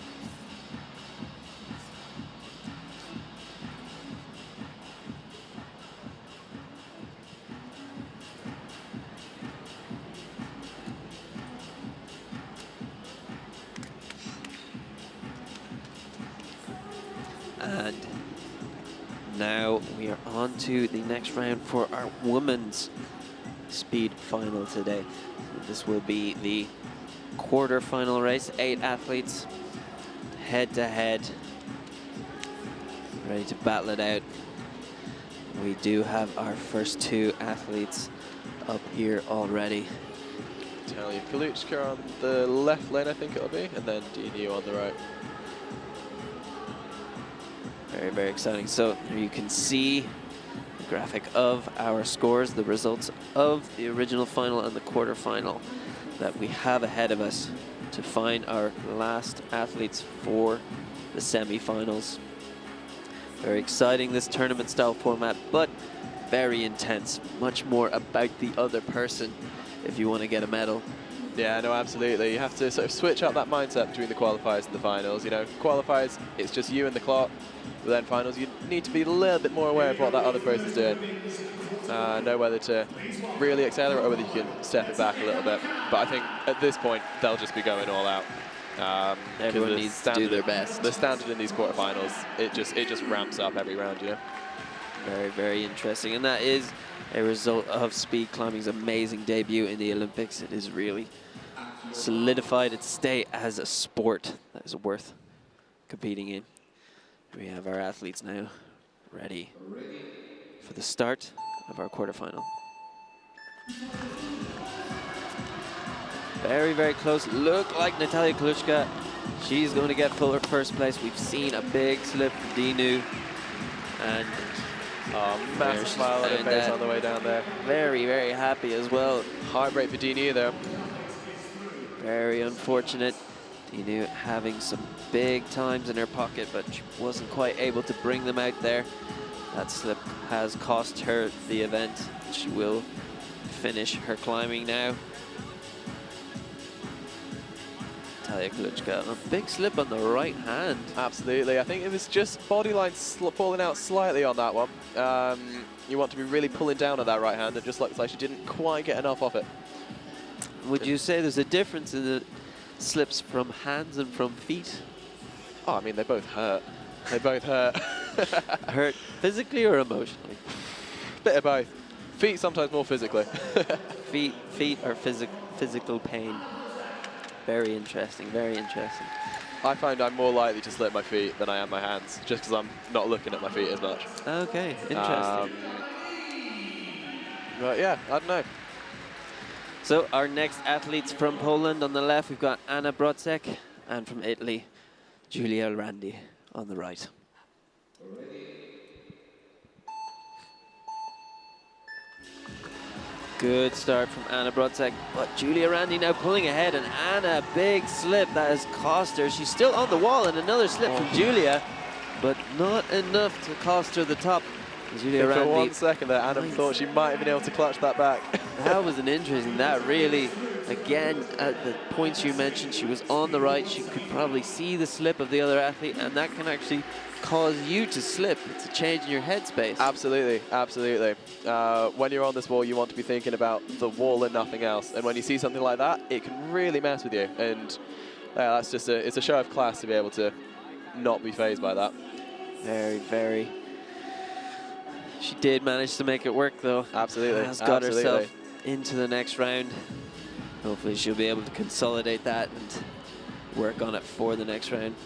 S1: And now we are on to the next round for our women's speed final today. This will be the quarter-final race. 8 athletes head-to-head, ready to battle it out. We do have our first 2 athletes up here already.
S2: Tell you, Kaluchka on the left lane, I think it'll be, and then DNU on the right.
S1: Very, very exciting. So here you can see the graphic of our scores, the results of the original final and the quarterfinal that we have ahead of us to find our last athletes for the semifinals. Very exciting, this tournament style format, but very intense. Much more about the other person if you want to get a medal.
S2: Yeah, no, absolutely. You have to sort of switch up that mindset between the qualifiers and the finals. You know, qualifiers, it's just you and the clock. But then finals, you need to be a little bit more aware of what that other person's doing. Know whether to really accelerate or whether you can step it back a little bit. But I think at this point, they'll just be going all out.
S1: Everyone needs to do their best.
S2: The standard in these quarterfinals, it just ramps up every round, you know.
S1: Very, very interesting. And that is a result of speed climbing's amazing debut in the Olympics. It has really solidified its stay as a sport that is worth competing in. We have our athletes now ready for the start of our quarterfinal. Very, very close. Look like Natalia Kluchka. She's going to get full first place. We've seen a big slip from Dinu. And
S2: massive smile on her face on the way down there.
S1: Very, very happy as well.
S2: Heartbreak for Dinu though.
S1: Very unfortunate. Dinu having some big times in her pocket, but she wasn't quite able to bring them out there. That slip has cost her the event. She will finish her climbing now. Natalia Kluchka, a big slip on the right hand.
S2: Absolutely. I think it was just bodyline falling out slightly on that one. You want to be really pulling down on that right hand. It just looks like she didn't quite get enough off it.
S1: Would you say there's a difference in the slips from hands and from feet?
S2: Oh, I mean, they both hurt. They both hurt.
S1: Hurt physically or emotionally?
S2: Bit of both. Feet sometimes more physically.
S1: Feet are physical pain. Very interesting, very interesting.
S2: I find I'm more likely to slip my feet than I am my hands, just because I'm not looking at my feet as much.
S1: Okay, interesting.
S2: But yeah, I don't know.
S1: So our next athletes from Poland on the left, we've got Anna Brodzek, and from Italy, Giulia Randi on the right. Good start from Anna Brodzek, but Giulia Randi now pulling ahead, and Anna, big slip that has cost her. She's still on the wall, and another slip from Giulia, but not enough to cost her the top. Giulia Randi,
S2: for 1 second there, Anna thought she might have been able to clutch that back.
S1: That was an interesting, that really, again, at the points you mentioned, she was on the right, she could probably see the slip of the other athlete, and that can actually cause you to slip. It's a change in your headspace.
S2: Absolutely, absolutely. When you're on this wall, you want to be thinking about the wall and nothing else. And when you see something like that, it can really mess with you. And that's just it's a show of class to be able to not be fazed by that.
S1: Very, very. She did manage to make it work, though.
S2: Absolutely.
S1: Has got herself into the next round. Hopefully she'll be able to consolidate that and work on it for the next round.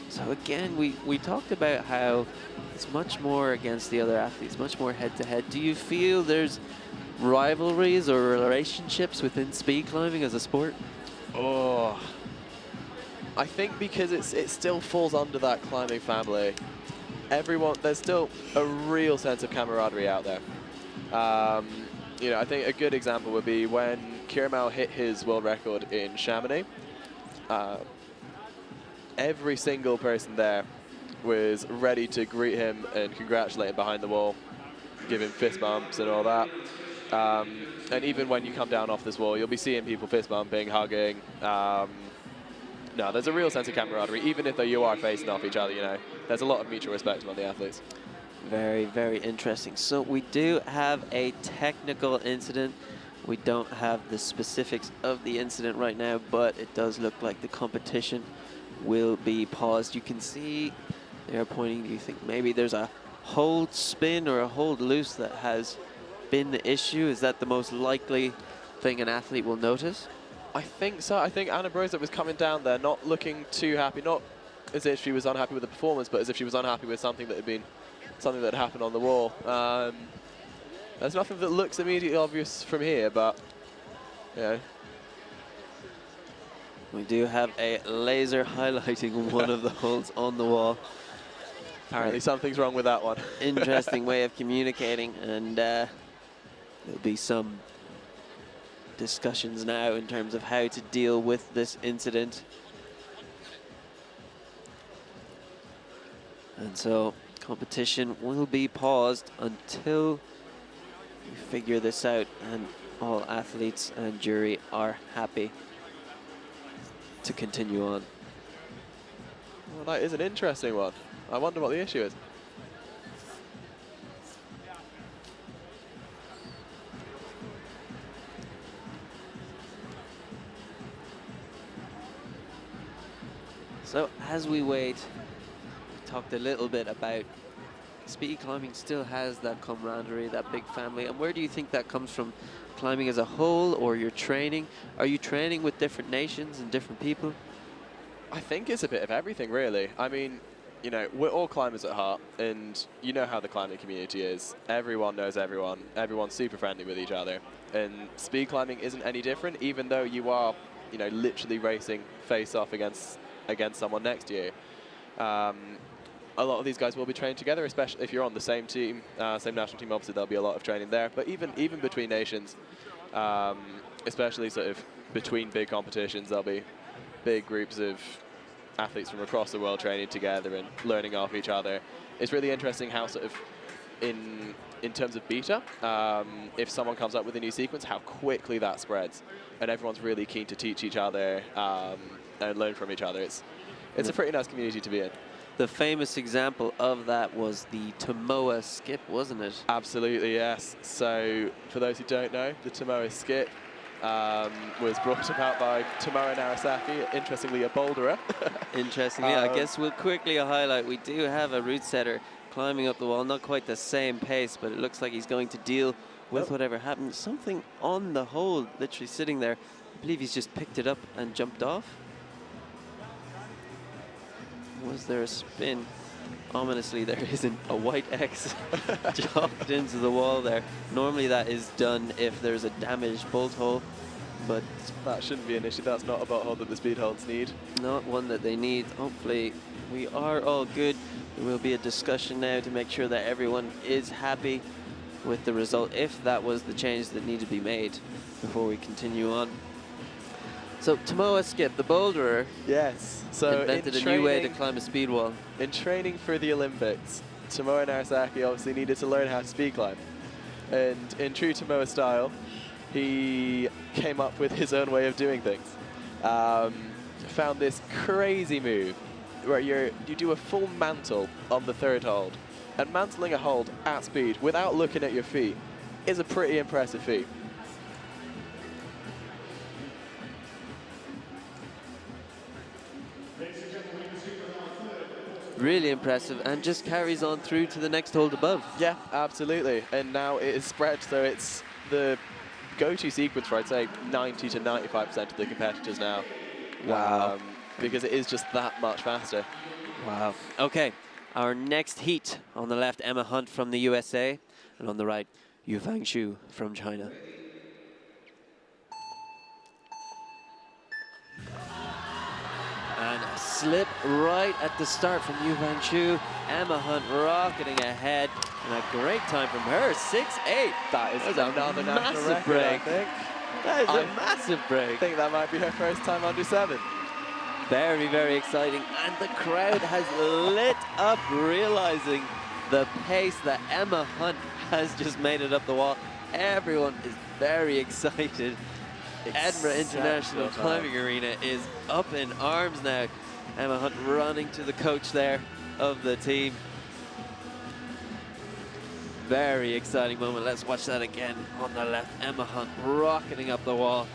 S1: So again, we talked about how it's much more against the other athletes, much more head-to-head. Do you feel there's rivalries or relationships within speed climbing as a sport?
S2: Oh, I think because it still falls under that climbing family. There's still a real sense of camaraderie out there. You know, I think a good example would be when Kieran hit his world record in Chamonix. Every single person there was ready to greet him and congratulate him behind the wall, give him fist bumps and all that. And even when you come down off this wall, you'll be seeing people fist bumping, hugging. No, there's a real sense of camaraderie, even if you are facing off each other, you know. There's a lot of mutual respect among the athletes.
S1: Very, very interesting. So we do have a technical incident. We don't have the specifics of the incident right now, but it does look like the competition will be paused. You can see they're pointing, do you think maybe there's a hold spin or a hold loose that has been the issue? Is that the most likely thing an athlete will notice?
S2: I think so. I think Anna Brodzek was coming down there, not looking too happy, not as if she was unhappy with the performance, but as if she was unhappy with something that had happened on the wall. There's nothing that looks immediately obvious from here, but you know.
S1: We do have a laser highlighting one of the holes on the wall.
S2: Apparently something's wrong with that one.
S1: Interesting way of communicating, and there'll be some discussions now in terms of how to deal with this incident. And so competition will be paused until we figure this out and all athletes and jury are happy to continue on.
S2: Well, that is an interesting one. I wonder what the issue is.
S1: So as we wait, we talked a little bit about speed climbing still has that camaraderie, that big family. And where do you think that comes from? Climbing as a whole, or your training? Are you training with different nations and different people?
S2: I think it's a bit of everything, really. I mean, you know, we're all climbers at heart, and you know how the climbing community is. Everyone knows everyone. Everyone's super friendly with each other. And speed climbing isn't any different, even though you are, you know, literally racing face off against someone next to you. A lot of these guys will be trained together, especially if you're on the same team, same national team. Obviously, there'll be a lot of training there. But even between nations, especially sort of between big competitions, there'll be big groups of athletes from across the world training together and learning off each other. It's really interesting how sort of in terms of beta, if someone comes up with a new sequence, how quickly that spreads, and everyone's really keen to teach each other and learn from each other. It's a pretty nice community to be in.
S1: The famous example of that was the Tomoa skip, wasn't it?
S2: Absolutely, yes. So for those who don't know, the Tomoa skip was brought about by Tomoa Narasaki, interestingly a boulderer.
S1: Interestingly, I guess we'll quickly highlight, we do have a route setter climbing up the wall, not quite the same pace, but it looks like he's going to deal with whatever happens. Something on the hole, literally sitting there. I believe he's just picked it up and jumped off. Was there a spin? Ominously, there isn't. A white X chopped into the wall there. Normally that is done if there's a damaged bolt hole, but
S2: that shouldn't be an issue. That's not a bolt hole that the speed holds need.
S1: Not one that they need. Hopefully we are all good. There will be a discussion now to make sure that everyone is happy with the result, if that was the change that needed to be made before we continue on. So Tomoa skip, the boulderer,
S2: yes, so
S1: invented a new way to climb a speed wall.
S2: In training for the Olympics, Tomoa Narasaki obviously needed to learn how to speed climb. And in true Tomoa style, he came up with his own way of doing things. Found this crazy move where you do a full mantle on the third hold. And mantling a hold at speed without looking at your feet is a pretty impressive feat.
S1: Really impressive, and just carries on through to the next hold above.
S2: Yeah, absolutely. And now it is spread, so it's the go-to sequence for, I'd say, 90 to 95% of the competitors now.
S1: Wow.
S2: Because it is just that much faster.
S1: Wow. Okay, our next heat. On the left, Emma Hunt from the USA, and on the right, Yu Fangshu from China. And a slip right at the start from Yu Fangshu. Emma Hunt rocketing ahead, and a great time from her, 6.8.
S2: That is another national
S1: massive
S2: record,
S1: break.
S2: I think.
S1: That is a massive break.
S2: I think that might be her first time under 7.
S1: Very, very exciting. And the crowd has lit up, realizing the pace that Emma Hunt has just made it up the wall. Everyone is very excited. Edinburgh International Climbing Arena is up in arms now. Emma Hunt running to the coach there of the team. Very exciting moment. Let's watch that again on the left. Emma Hunt rocketing up the wall.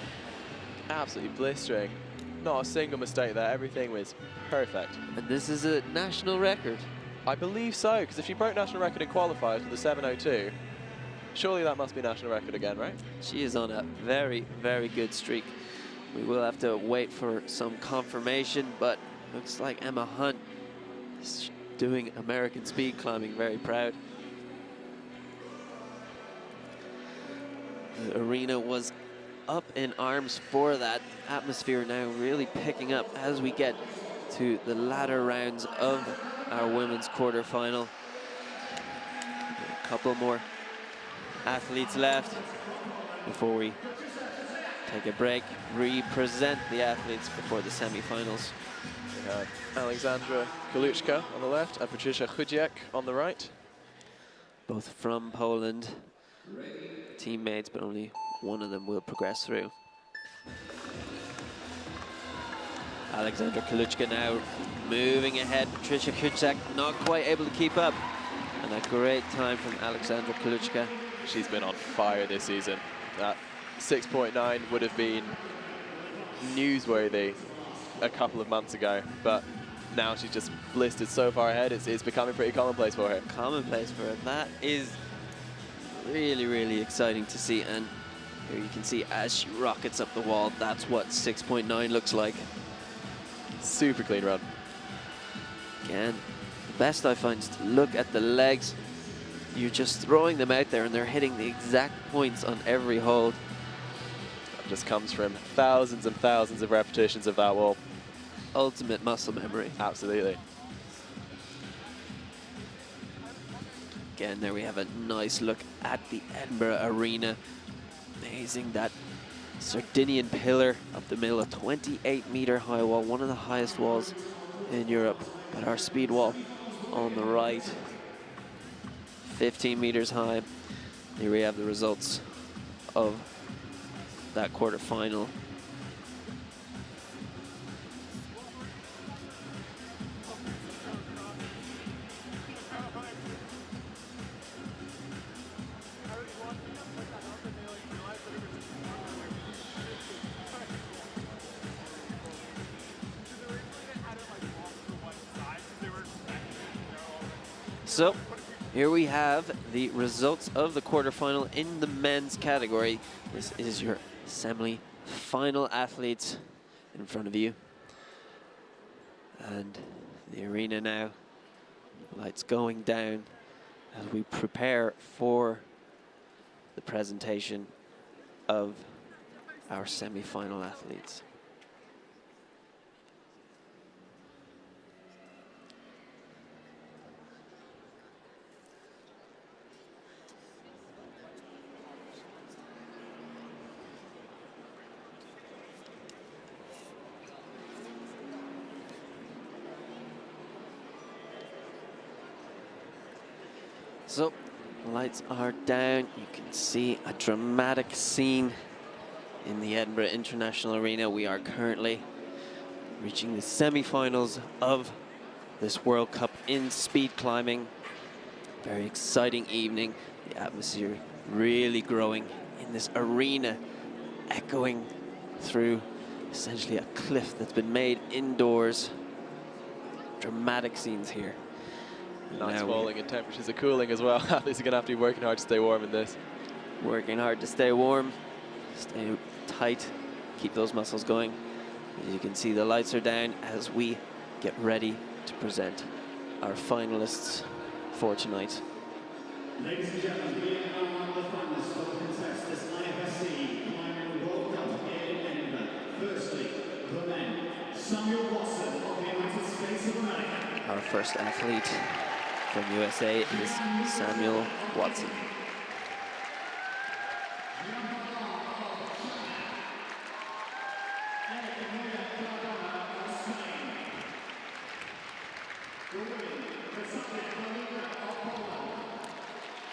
S2: Absolutely blistering. Not a single mistake there. Everything was perfect.
S1: And this is a national record.
S2: I believe so, because if she broke national record in qualifiers with the 7.02, surely that must be national record again, right?
S1: She is on a very, very good streak. We will have to wait for some confirmation, but looks like Emma Hunt is doing American speed climbing. Very proud. The arena was up in arms for that. Atmosphere now really picking up as we get to the latter rounds of our women's quarterfinal. A couple more athletes left before we take a break, represent the athletes before the semi-finals.
S2: We have Alexandra Kaluchka on the left and Patricia Chudziak on the right.
S1: Both from Poland, teammates, but only one of them will progress through. Alexandra Kaluchka now moving ahead. Patricia Kuczak not quite able to keep up. And a great time from Alexandra Kaluchka.
S2: She's been on fire this season. That 6.9 would have been newsworthy a couple of months ago, but now she's just blistered so far ahead, it's becoming pretty commonplace for her.
S1: Commonplace for her. That is really, really exciting to see. And here you can see as she rockets up the wall, that's what 6.9 looks like.
S2: Super clean run.
S1: Again, the best I find is to look at the legs. You're just throwing them out there and they're hitting the exact points on every hold.
S2: That just comes from thousands and thousands of repetitions of that wall.
S1: Ultimate muscle memory.
S2: Absolutely.
S1: Again, there we have a nice look at the Edinburgh Arena. Amazing, that Sardinian pillar up the middle, a 28-meter high wall, one of the highest walls in Europe. But our speed wall on the right, 15 meters high. Here we have the results of that quarterfinal. So here we have the results of the quarterfinal in the men's category. This is your semi-final athletes in front of you. And the arena now, lights going down as we prepare for the presentation of our semi-final athletes. So, lights are down. You can see a dramatic scene in the Edinburgh International Arena. We are currently reaching the semi-finals of this World Cup in speed climbing. Very exciting evening. The atmosphere really growing in this arena, echoing through essentially a cliff that's been made indoors. Dramatic scenes here.
S2: Nice falling and temperatures are cooling as well. Athletes are going to have to be working hard to stay warm in this.
S1: Working hard to stay warm, stay tight, keep those muscles going. As you can see, the lights are down as we get ready to present our finalists for tonight.
S3: Ladies and gentlemen, we are now the finalists of the contest this IFSC Climbing World Cup here in Edinburgh. Firstly, the men, Samuel Watson of the United States of America.
S1: Our first athlete from USA is Samuel Watson.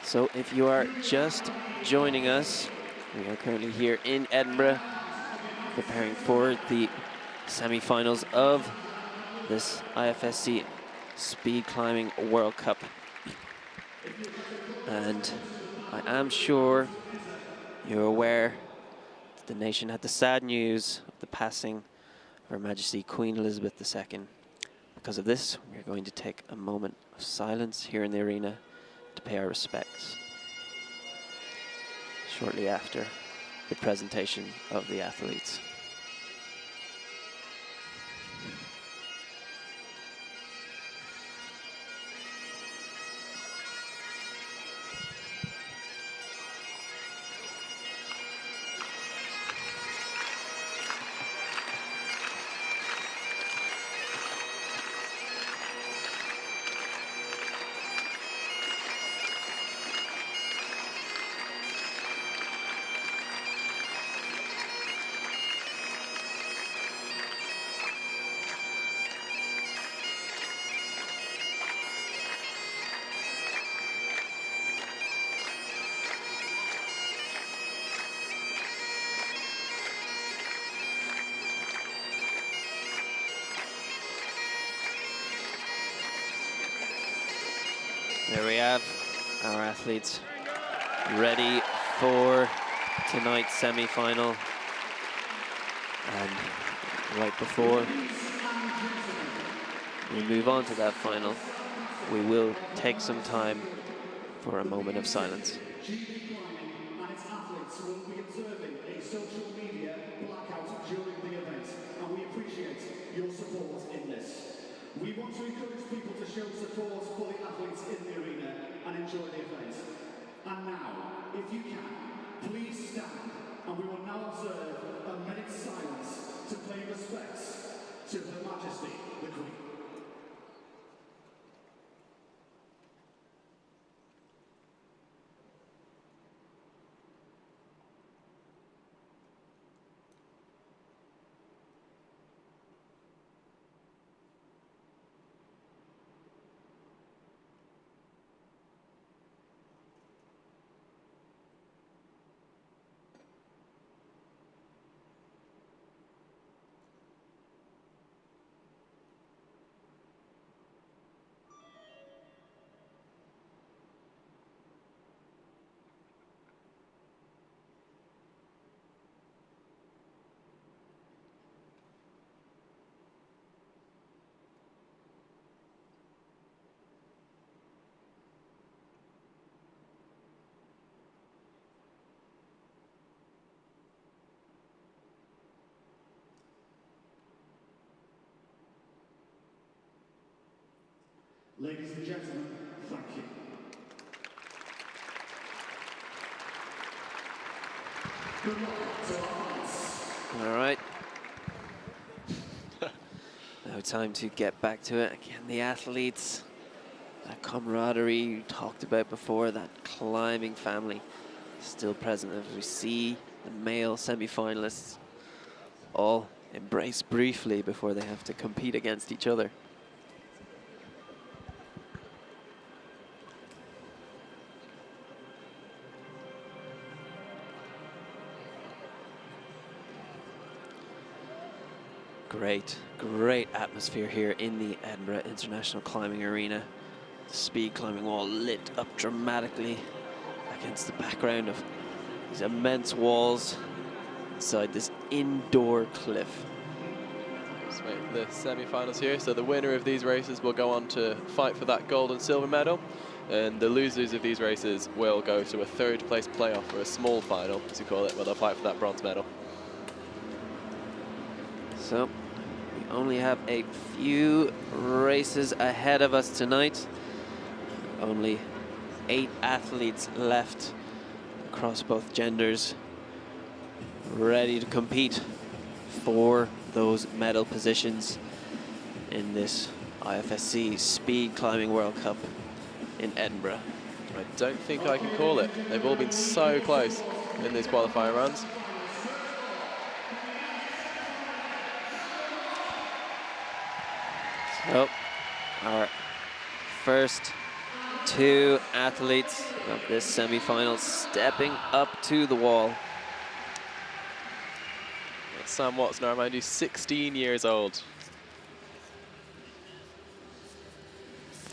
S1: So if you are just joining us, we are currently here in Edinburgh preparing for the semi-finals of this IFSC Speed Climbing World Cup. And I am sure you're aware that the nation had the sad news of the passing of Her Majesty Queen Elizabeth II. Because of this, we're going to take a moment of silence here in the arena to pay our respects shortly after the presentation of the athletes. There we have our athletes ready for tonight's semi-final. And right before we move on to that final, we will take some time for a moment of silence.
S3: GB Climbing and its athletes will be observing a social media blackout during the event, and we appreciate your support in this. We want to encourage people to show support for the athletes in the arena and enjoy the event. And now, if you can, please stand, and we will now observe a minute's silence to pay respects to Her Majesty the Queen. Ladies and gentlemen, thank you. Good luck to our fans.
S1: All right. Now time to get back to it. Again, the athletes, that camaraderie we talked about before, that climbing family still present as we see the male semi-finalists all embrace briefly before they have to compete against each other. Great atmosphere here in the Edinburgh International Climbing Arena. The speed climbing wall lit up dramatically against the background of these immense walls inside this indoor cliff.
S2: Let's wait for the semi-finals here. So the winner of these races will go on to fight for that gold and silver medal, and the losers of these races will go to a third place playoff, or a small final as you call it, where they'll fight for that bronze medal.
S1: So we only have a few races ahead of us tonight. Only 8 athletes left across both genders, ready to compete for those medal positions in this IFSC Speed Climbing World Cup in Edinburgh.
S2: I don't think I can call it. They've all been so close in these qualifying runs.
S1: So, our first 2 athletes of this semi-final stepping up to the wall.
S2: Sam Watson, I remind you, 16 years old.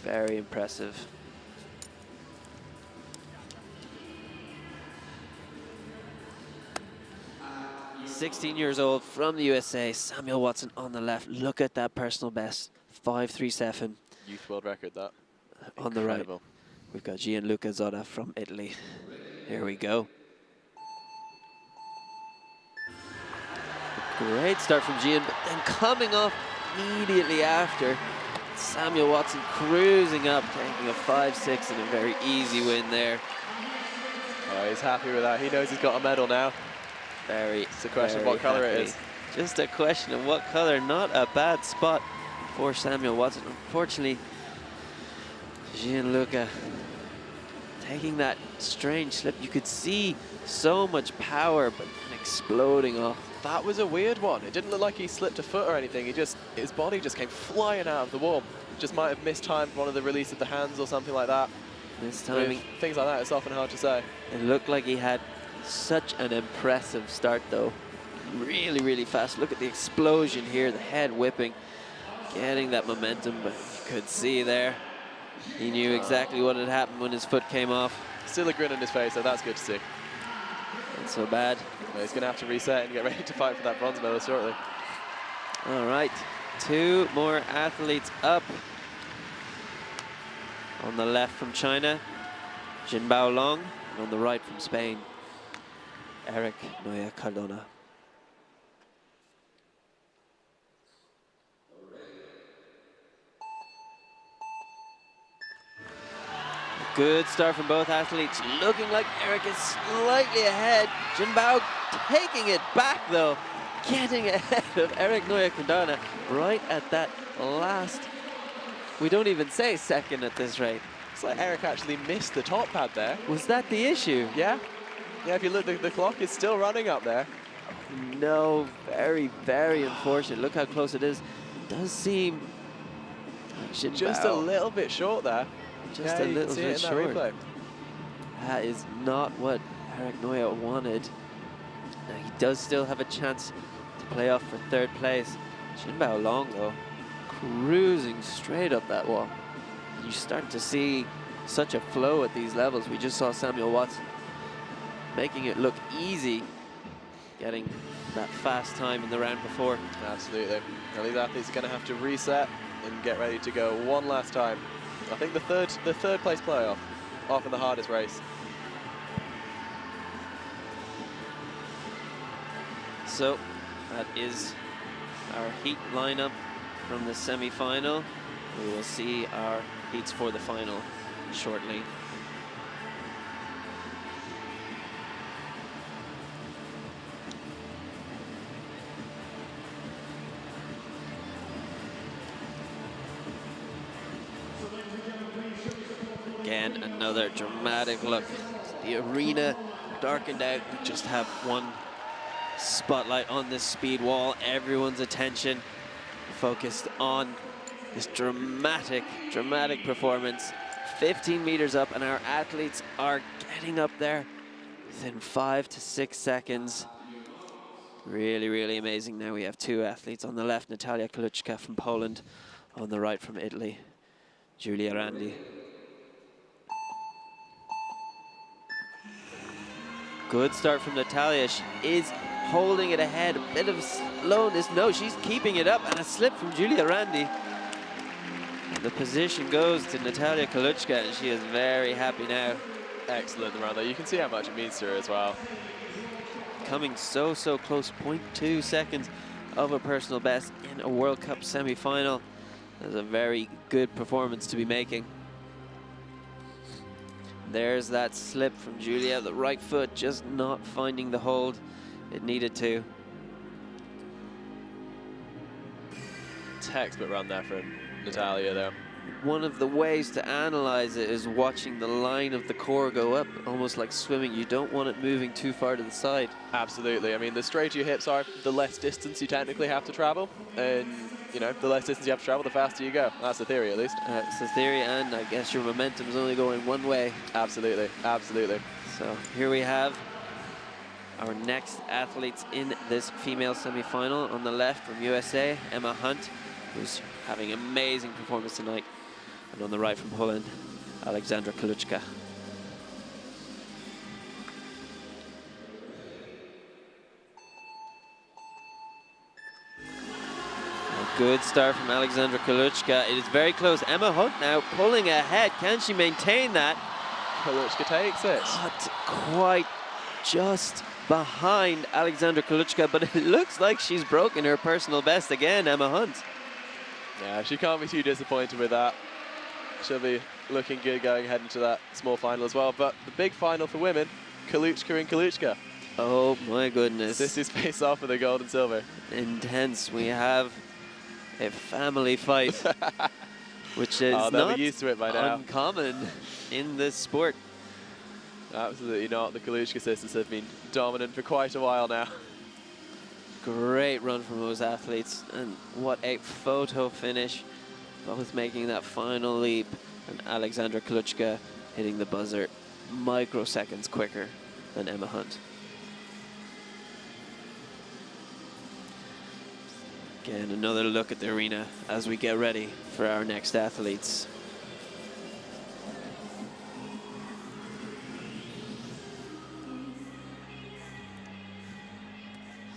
S1: Very impressive. "16 years old from the USA, Samuel Watson on the left. Look at that personal best, 5:37.
S2: Youth world record, that.
S1: On the right,
S2: Incredible.
S1: we've got Gianluca Zotta from Italy. Here we go. Great start from Gian, but then coming off immediately after, Samuel Watson cruising up, taking a 5.6 and a very easy win there.
S2: Oh, he's happy with that. He knows he's got a medal now. It's a question of what colour it is.
S1: Just a question of what colour. Not a bad spot for Samuel Watson. Unfortunately, Gianluca taking that strange slip. You could see so much power, but then exploding off.
S2: That was a weird one. It didn't look like he slipped a foot or anything. His body just came flying out of the wall. Just might have mistimed one of the release of the hands or something like that.
S1: This timing.
S2: With things like that, it's often hard to say.
S1: It looked like he had such an impressive start though. Really, really fast. Look at the explosion here, the head whipping, getting that momentum, but you could see there He knew exactly what had happened when his foot came off.
S2: Still a grin on his face, so that's good to see.
S1: Not so bad.
S2: Well, he's going to have to reset and get ready to fight for that bronze medal shortly.
S1: All right, 2 more athletes up. On the left from China, Jinbao Long, and on the right from Spain, Eric Noya Cardona. Good start from both athletes. Looking like Eric is slightly ahead. Jinbao taking it back though, getting ahead of Eric Noya Cardona right at that last, we don't even say second at this rate.
S2: It's like Eric actually missed the top pad there.
S1: Was that the issue?
S2: Yeah. Yeah, if you look, the clock is still running up there.
S1: No, very, very unfortunate. Look how close it is. It does seem
S2: just a little bit short there.
S1: Just
S2: yeah,
S1: a little bit short.
S2: Replay.
S1: That is not what Eric Noya wanted. Now, he does still have a chance to play off for 3rd place. Jinbao Long, though, cruising straight up that wall. You start to see such a flow at these levels. We just saw Samuel Watson making it look easy, getting that fast time in the round before.
S2: Absolutely. Now these athletes are going to have to reset and get ready to go one last time. I think the third place playoff, often the hardest race.
S1: So that is our heat lineup from the semi-final. We will see our heats for the final shortly. Again, another dramatic look. The arena darkened out. We just have one spotlight on this speed wall. Everyone's attention focused on this dramatic performance. 15 meters up, and our athletes are getting up there within 5 to 6 seconds. Really, really amazing. Now we have 2 athletes on the left, Natalia Kaluchka from Poland, on the right from Italy, Giulia Randi. Good start from Natalia. She is holding it ahead. A bit of slowness. No, she's keeping it up, and a slip from Giulia Randi. The position goes to Natalia Kaluchka, and she is very happy now.
S2: Excellent around there. You can see how much it means to her as well.
S1: Coming so close, 0.2 seconds of a personal best in a World Cup semi-final. That's a very good performance to be making. There's that slip from Giulia. The right foot just not finding the hold it needed to.
S2: Textbook run there from Natalia though.
S1: One of the ways to analyze it is watching the line of the core go up, almost like swimming. You don't want it moving too far to the side.
S2: Absolutely. I mean, the straighter your hips are, the less distance you technically have to travel. And, you know, the less distance you have to travel, the faster you go. That's the theory, at least.
S1: It's the theory, and I guess your momentum is only going one way.
S2: Absolutely. Absolutely.
S1: So here we have our next athletes in this female semi-final. On the left from USA, Emma Hunt, who's having an amazing performance tonight. And on the right from Poland, Alexandra Kaluchka. A good start from Alexandra Kaluchka. It is very close. Emma Hunt now pulling ahead. Can she maintain that?
S2: Kaluchka takes it.
S1: Not quite just behind Alexandra Kaluchka, but it looks like she's broken her personal best again, Emma Hunt.
S2: Yeah, she can't be too disappointed with that. She'll be looking good going ahead into that small final as well. But the big final for women, Kaluchka and Kaluchka.
S1: Oh my goodness.
S2: This is face off for the gold and silver.
S1: Intense. We have a family fight, which is not
S2: used to it by now.
S1: Uncommon in this sport.
S2: Absolutely not. The Kaluchka sisters have been dominant for quite a while now.
S1: Great run from those athletes, and what a photo finish. Both making that final leap, and Alexandra Kaluchka hitting the buzzer microseconds quicker than Emma Hunt. Again, another look at the arena as we get ready for our next athletes.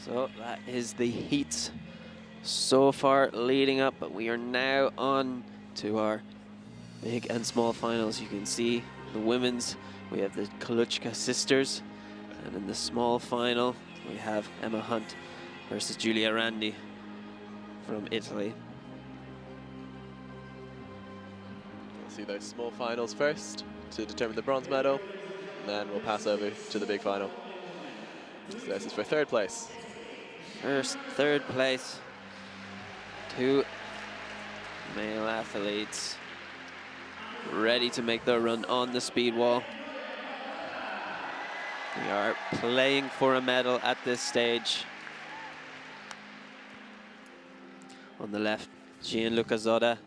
S1: So that is the heats so far leading up, but we are now on to our big and small finals. You can see the women's, we have the Kaluchka sisters, and in the small final, we have Emma Hunt versus Giulia Randi from Italy.
S2: We'll see those small finals first to determine the bronze medal, and then we'll pass over to the big final. So this is for third place.
S1: Third place, 2 male athletes ready to make their run on the speed wall. We are playing for a medal at this stage. On the left, Gianluca Zoda,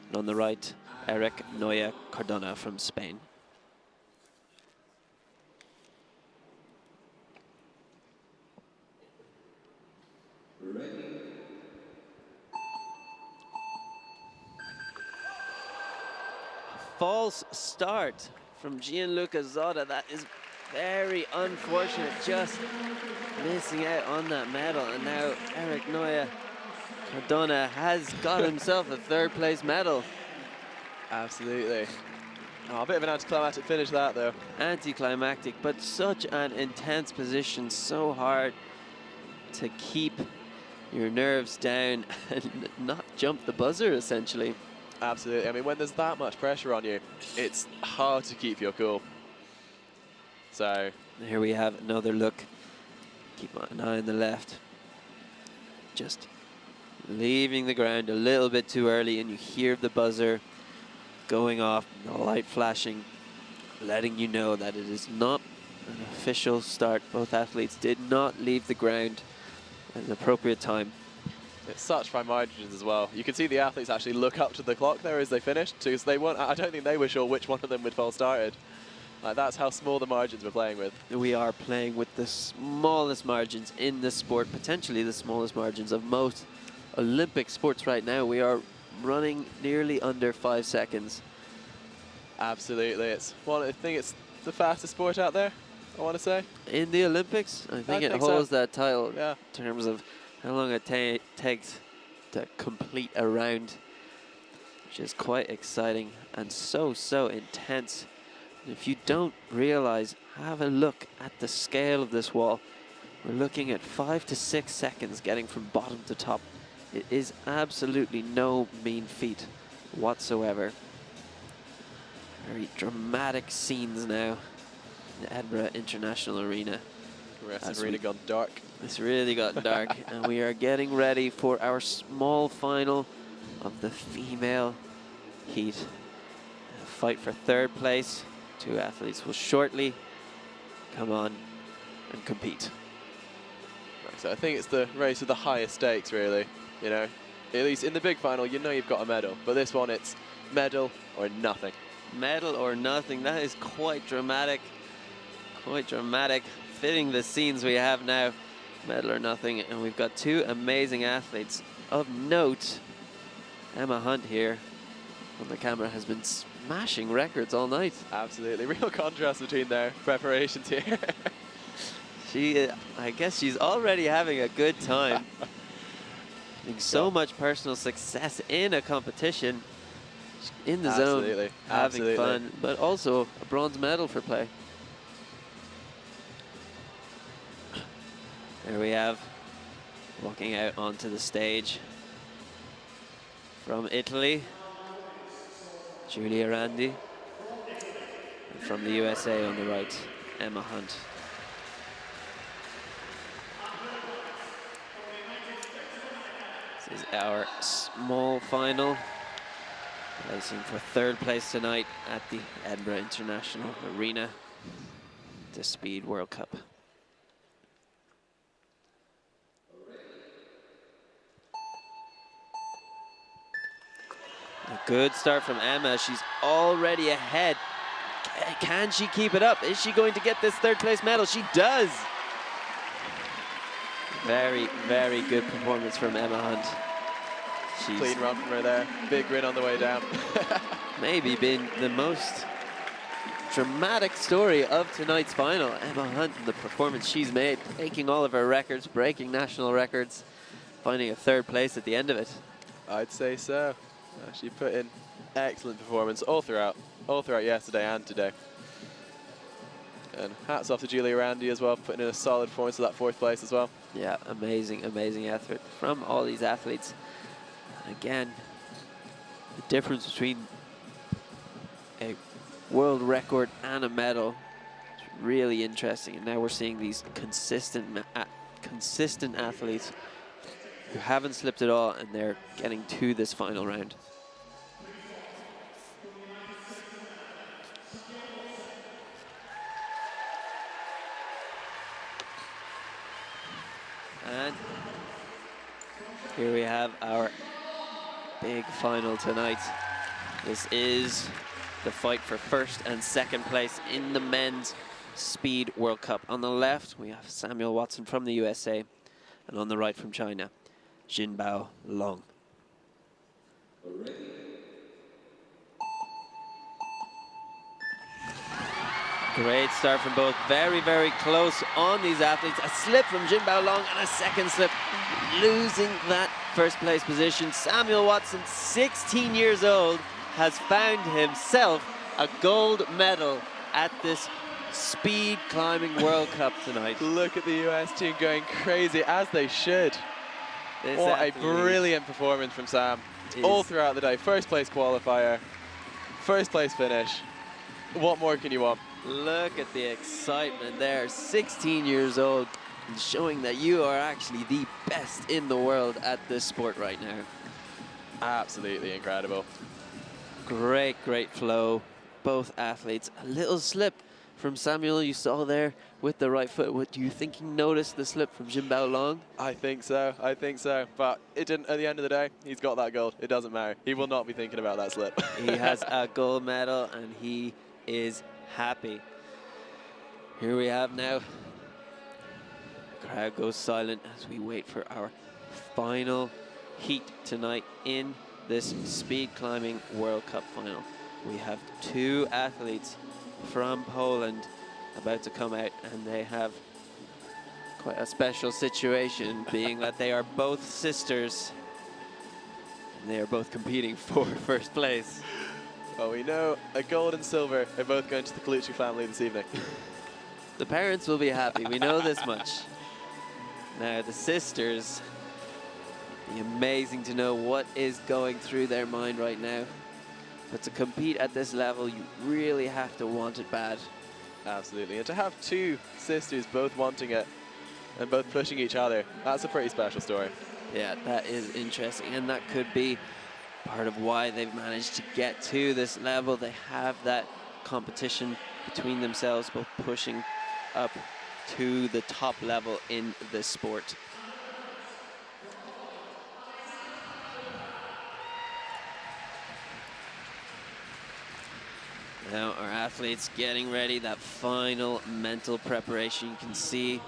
S1: and on the right, Eric Noya Cardona from Spain. False start from Gianluca Zoda. That is very unfortunate, just missing out on that medal. And now Eric Noya Cardona has got himself a third place medal.
S2: Absolutely. Oh, a bit of an anticlimactic finish that though.
S1: Anticlimactic, but such an intense position, so hard to keep your nerves down and not jump the buzzer essentially.
S2: Absolutely. I mean, when there's that much pressure on you, it's hard to keep your cool. So
S1: here we have another look. Keep an eye on the left. Just leaving the ground a little bit too early, and you hear the buzzer going off, the light flashing, letting you know that it is not an official start. Both athletes did not leave the ground at an appropriate time.
S2: it's such fine margins as well. You can see the athletes actually look up to the clock there as they finished, because they weren't, I don't think they were sure which one of them would fall started. Like, that's how small the margins we're playing with.
S1: We are playing with the smallest margins in the sport, potentially the smallest margins of most Olympic sports right now. We are running nearly under 5 seconds.
S2: Absolutely. I think it's the fastest sport out there, I want to say.
S1: In the Olympics, I think it
S2: think
S1: holds
S2: so.
S1: that title
S2: Yeah.
S1: in terms of how long it takes to complete a round, which is quite exciting and so intense. And if you don't realize, have a look at the scale of this wall. We're looking at 5 to 6 seconds getting from bottom to top. It is absolutely no mean feat whatsoever. Very dramatic scenes now in the Edinburgh International Arena.
S2: It's really gone dark.
S1: It's really got dark, and we are getting ready for our small final of the female heat. A fight for third place. 2 athletes will shortly come on and compete.
S2: Right, so I think it's the race with the highest stakes, really. You know, at least in the big final, you know you've got a medal. But this one, it's medal or nothing.
S1: Medal or nothing. That is quite dramatic. Quite dramatic. Fitting the scenes we have now. Medal or nothing. And we've got 2 amazing athletes of note. Emma Hunt here on the camera has been smashing records all night.
S2: Absolutely. Real contrast between their preparations here.
S1: I guess she's already having a good time. Having so much personal success in a competition. In the zone, having fun, but also a bronze medal for play. There we have, walking out onto the stage from Italy, Giulia Randi, and from the USA on the right, Emma Hunt. This is our small final, racing for third place tonight at the Edinburgh International Arena, the Speed World Cup. A good start from Emma. She's already ahead. Can she keep it up? Is she going to get this third place medal? She does. Very good performance from Emma Hunt. She's
S2: Clean run from her there. Big grin on the way down.
S1: maybe been the most dramatic story of tonight's final. Emma Hunt and the performance she's made, breaking all of her records, breaking national records, finding a 3rd place at the end of it.
S2: I'd say so. She put in excellent performance all throughout yesterday and today. And hats off to Julia Randy as well, putting in a solid performance of that 4th place as well.
S1: Yeah, amazing, amazing effort from all these athletes. And again, the difference between a world record and a medal is really interesting. And now we're seeing these consistent athletes who haven't slipped at all, and they're getting to this final round. And here we have our big final tonight. This is the fight for 1st and 2nd place in the Men's Speed World Cup. On the left, we have Samuel Watson from the USA, and on the right from China, Jinbao Long. Great start from both. Very, very close on these athletes. A slip from Jinbao Long and a 2nd slip, losing that 1st place position. Samuel Watson, 16 years old, has found himself a gold medal at this Speed Climbing World Cup tonight.
S2: Look at the US team going crazy, as they should. What a brilliant performance from Sam. All throughout the day. 1st place qualifier, 1st place finish. What more can you want?
S1: Look at the excitement there. 16 years old, and showing that you are actually the best in the world at this sport right now.
S2: Absolutely incredible.
S1: Great, great flow. Both athletes. A little slip from Samuel you saw there with the right foot. What do you think he noticed the slip from Jinbao Long?
S2: I think so. But it didn't. At the end of the day, he's got that gold. It doesn't matter. He will not be thinking about that slip.
S1: He has a gold medal and he is happy. Here we have now. The crowd goes silent as we wait for our final heat tonight in this Speed Climbing World Cup final. We have 2 athletes from Poland about to come out, and they have quite a special situation, being that they are both sisters and they are both competing for 1st place.
S2: Well, we know a gold and silver are both going to the Colucci family this evening.
S1: The parents will be happy, we know this much. Now the sisters, it'd be amazing to know what is going through their mind right now. But to compete at this level, you really have to want it bad.
S2: Absolutely, and to have 2 sisters both wanting it and both pushing each other, that's a pretty special story.
S1: Yeah, that is interesting, and that could be part of why they've managed to get to this level. They have that competition between themselves, both pushing up to the top level in this sport. Now our athletes getting ready, that final mental preparation. You can see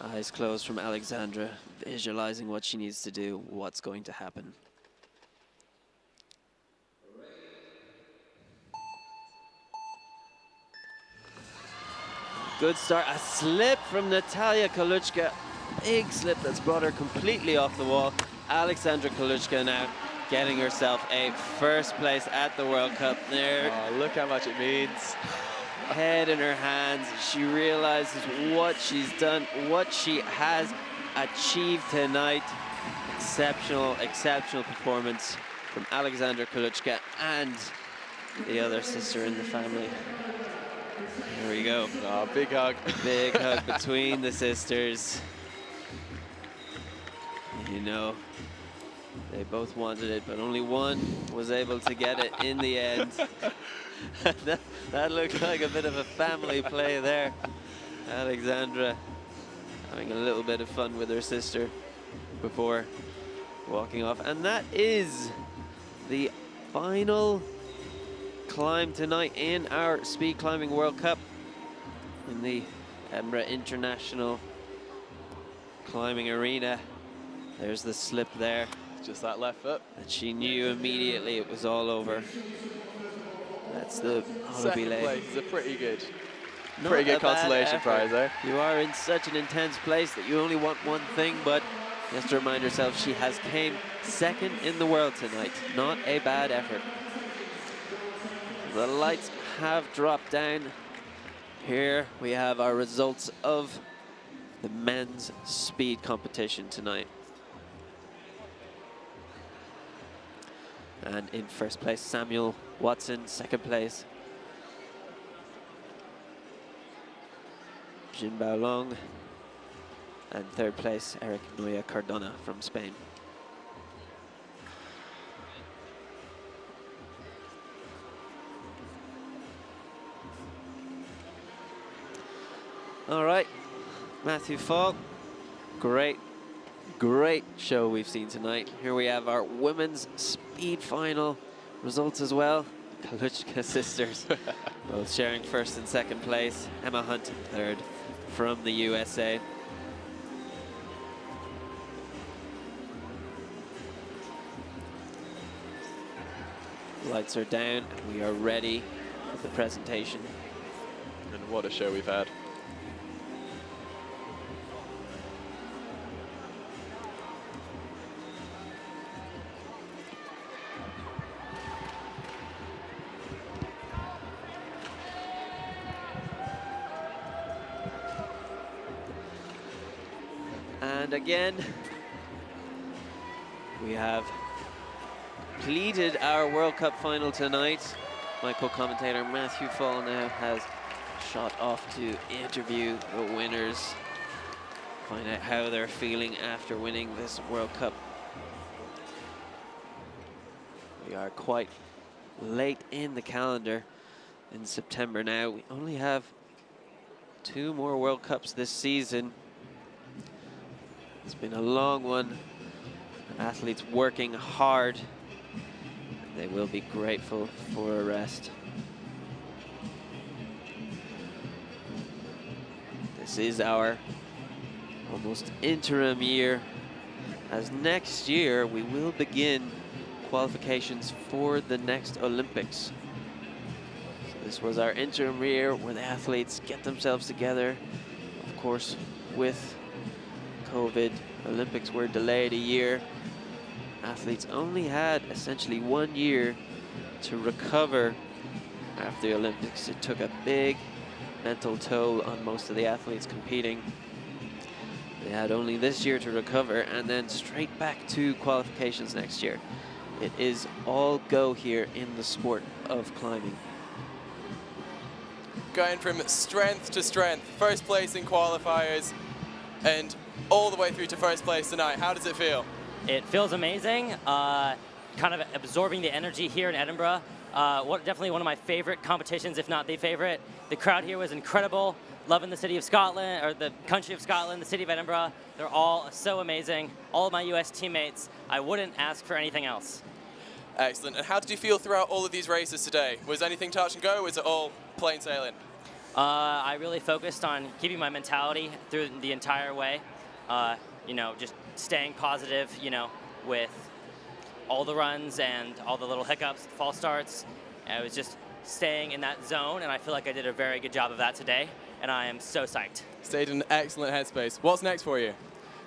S1: eyes closed from Alexandra, visualizing what she needs to do, what's going to happen. Good start, a slip from Natalia Koluchka. Big slip that's brought her completely off the wall. Alexandra Koluchka now getting herself a 1st place at the World Cup there.
S2: Oh, look how much it means.
S1: Head in her hands, she realizes what she's done, what she has achieved tonight. Exceptional, exceptional performance from Alexandra Koluchka and the other sister in the family. Here we go.
S2: Oh, big hug.
S1: Big hug between the sisters. You know, they both wanted it, but only one was able to get it in the end. that looked like a bit of a family play there. Alexandra having a little bit of fun with her sister before walking off. And that is the final climb tonight in our Speed Climbing World Cup in the Edinburgh International Climbing Arena. There's the slip there.
S2: Just that left foot.
S1: And she knew immediately it was all over. That's the
S2: Second
S1: Holobile.
S2: place is a pretty good
S1: Not a bad
S2: consolation prize,
S1: effort.
S2: eh?
S1: You are in such an intense place that you only want one thing, but you have to remind yourself she has came second in the world tonight. Not a bad effort. The lights have dropped down. Here we have our results of the men's speed competition tonight. And in first place, Samuel Watson. Second place, Jin Bao Long. And third place, Eric Noya Cardona from Spain. All right, Matthew Fall, great show we've seen tonight. Here we have our women's speed final results as well. Kaluchka sisters, both sharing first and second place. Emma Hunt third from the USA. Lights are down, and we are ready for the presentation.
S2: And what a show we've had.
S1: And again, we have completed our World Cup final tonight. My co-commentator Matthew Fall now has shot off to interview the winners, find out how they're feeling after winning this World Cup. We are quite late in the calendar in September now. We only have 2 more World Cups this season. It's been a long one. Athletes working hard. They will be grateful for a rest. This is our almost interim year, as next year we will begin qualifications for the next Olympics. So this was our interim year where the athletes get themselves together. Of course, with COVID, Olympics were delayed a year. Athletes only had essentially 1 year to recover after the Olympics. It took a big mental toll on most of the athletes competing. They had only this year to recover and then straight back to qualifications next year. It is all go here in the sport of climbing.
S2: Going from strength to strength, first place in qualifiers, and all the way through to first place tonight. How does it feel?
S4: It feels amazing, kind of absorbing the energy here in Edinburgh. Definitely one of my favorite competitions, if not the favorite. The crowd here was incredible. Loving the city of Scotland, or the country of Scotland, the city of Edinburgh. They're all so amazing. All of my US teammates, I wouldn't ask for anything else.
S2: Excellent. And how did you feel throughout all of these races today? Was anything touch and go, or was it all plain sailing?
S4: I really focused on keeping my mentality through the entire way. You know, just staying positive, you know, with all the runs and all the little hiccups, false starts. I was just staying in that zone, and I feel like I did a very good job of that today, and I am so psyched.
S2: Stayed in an excellent headspace. What's next for you?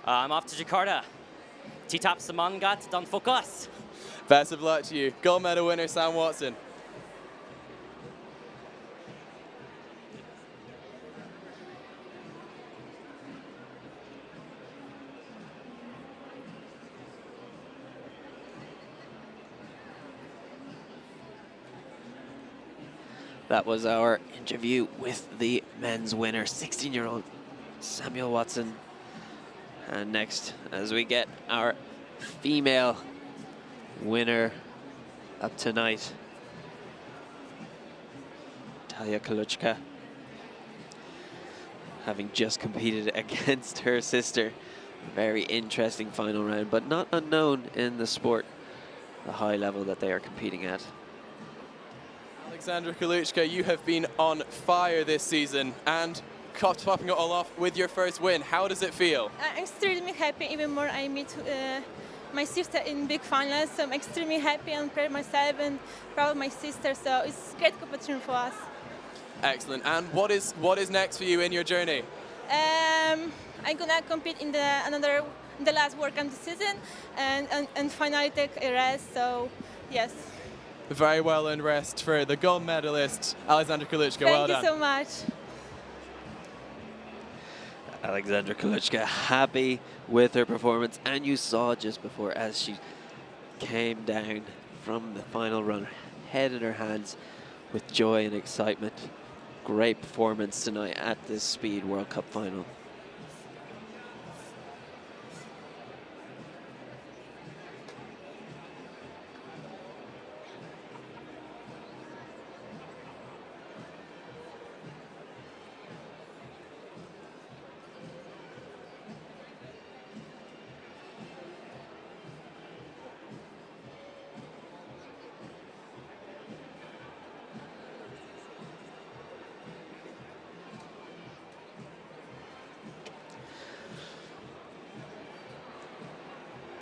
S4: I'm off to Jakarta. T-top semangat dan fokus.
S2: Best of luck to you. Gold medal winner, Sam Watson.
S1: That was our interview with the men's winner, 16-year-old Samuel Watson. And next, as we get our female winner up tonight, Talia Kaluchka, having just competed against her sister. Very interesting final round, but not unknown in the sport, the high level that they are competing at.
S2: Alexandra Kaluchka, you have been on fire this season and topping it all off with your first win. How does it feel?
S5: I'm extremely happy. Even more, I meet my sister in big finals. So I'm extremely happy and proud of myself and proud of my sister. So it's a great competition for us.
S2: Excellent. And what is next for you in your journey?
S5: I'm gonna compete in the last World Cup this season and finally take a rest. So yes.
S2: Very well earned rest for the gold medalist, Alexandra Kaluchka. Well done.
S5: Thank you so much.
S1: Alexandra Kaluchka happy with her performance, and you saw just before as she came down from the final run, head in her hands with joy and excitement. Great performance tonight at this Speed World Cup final.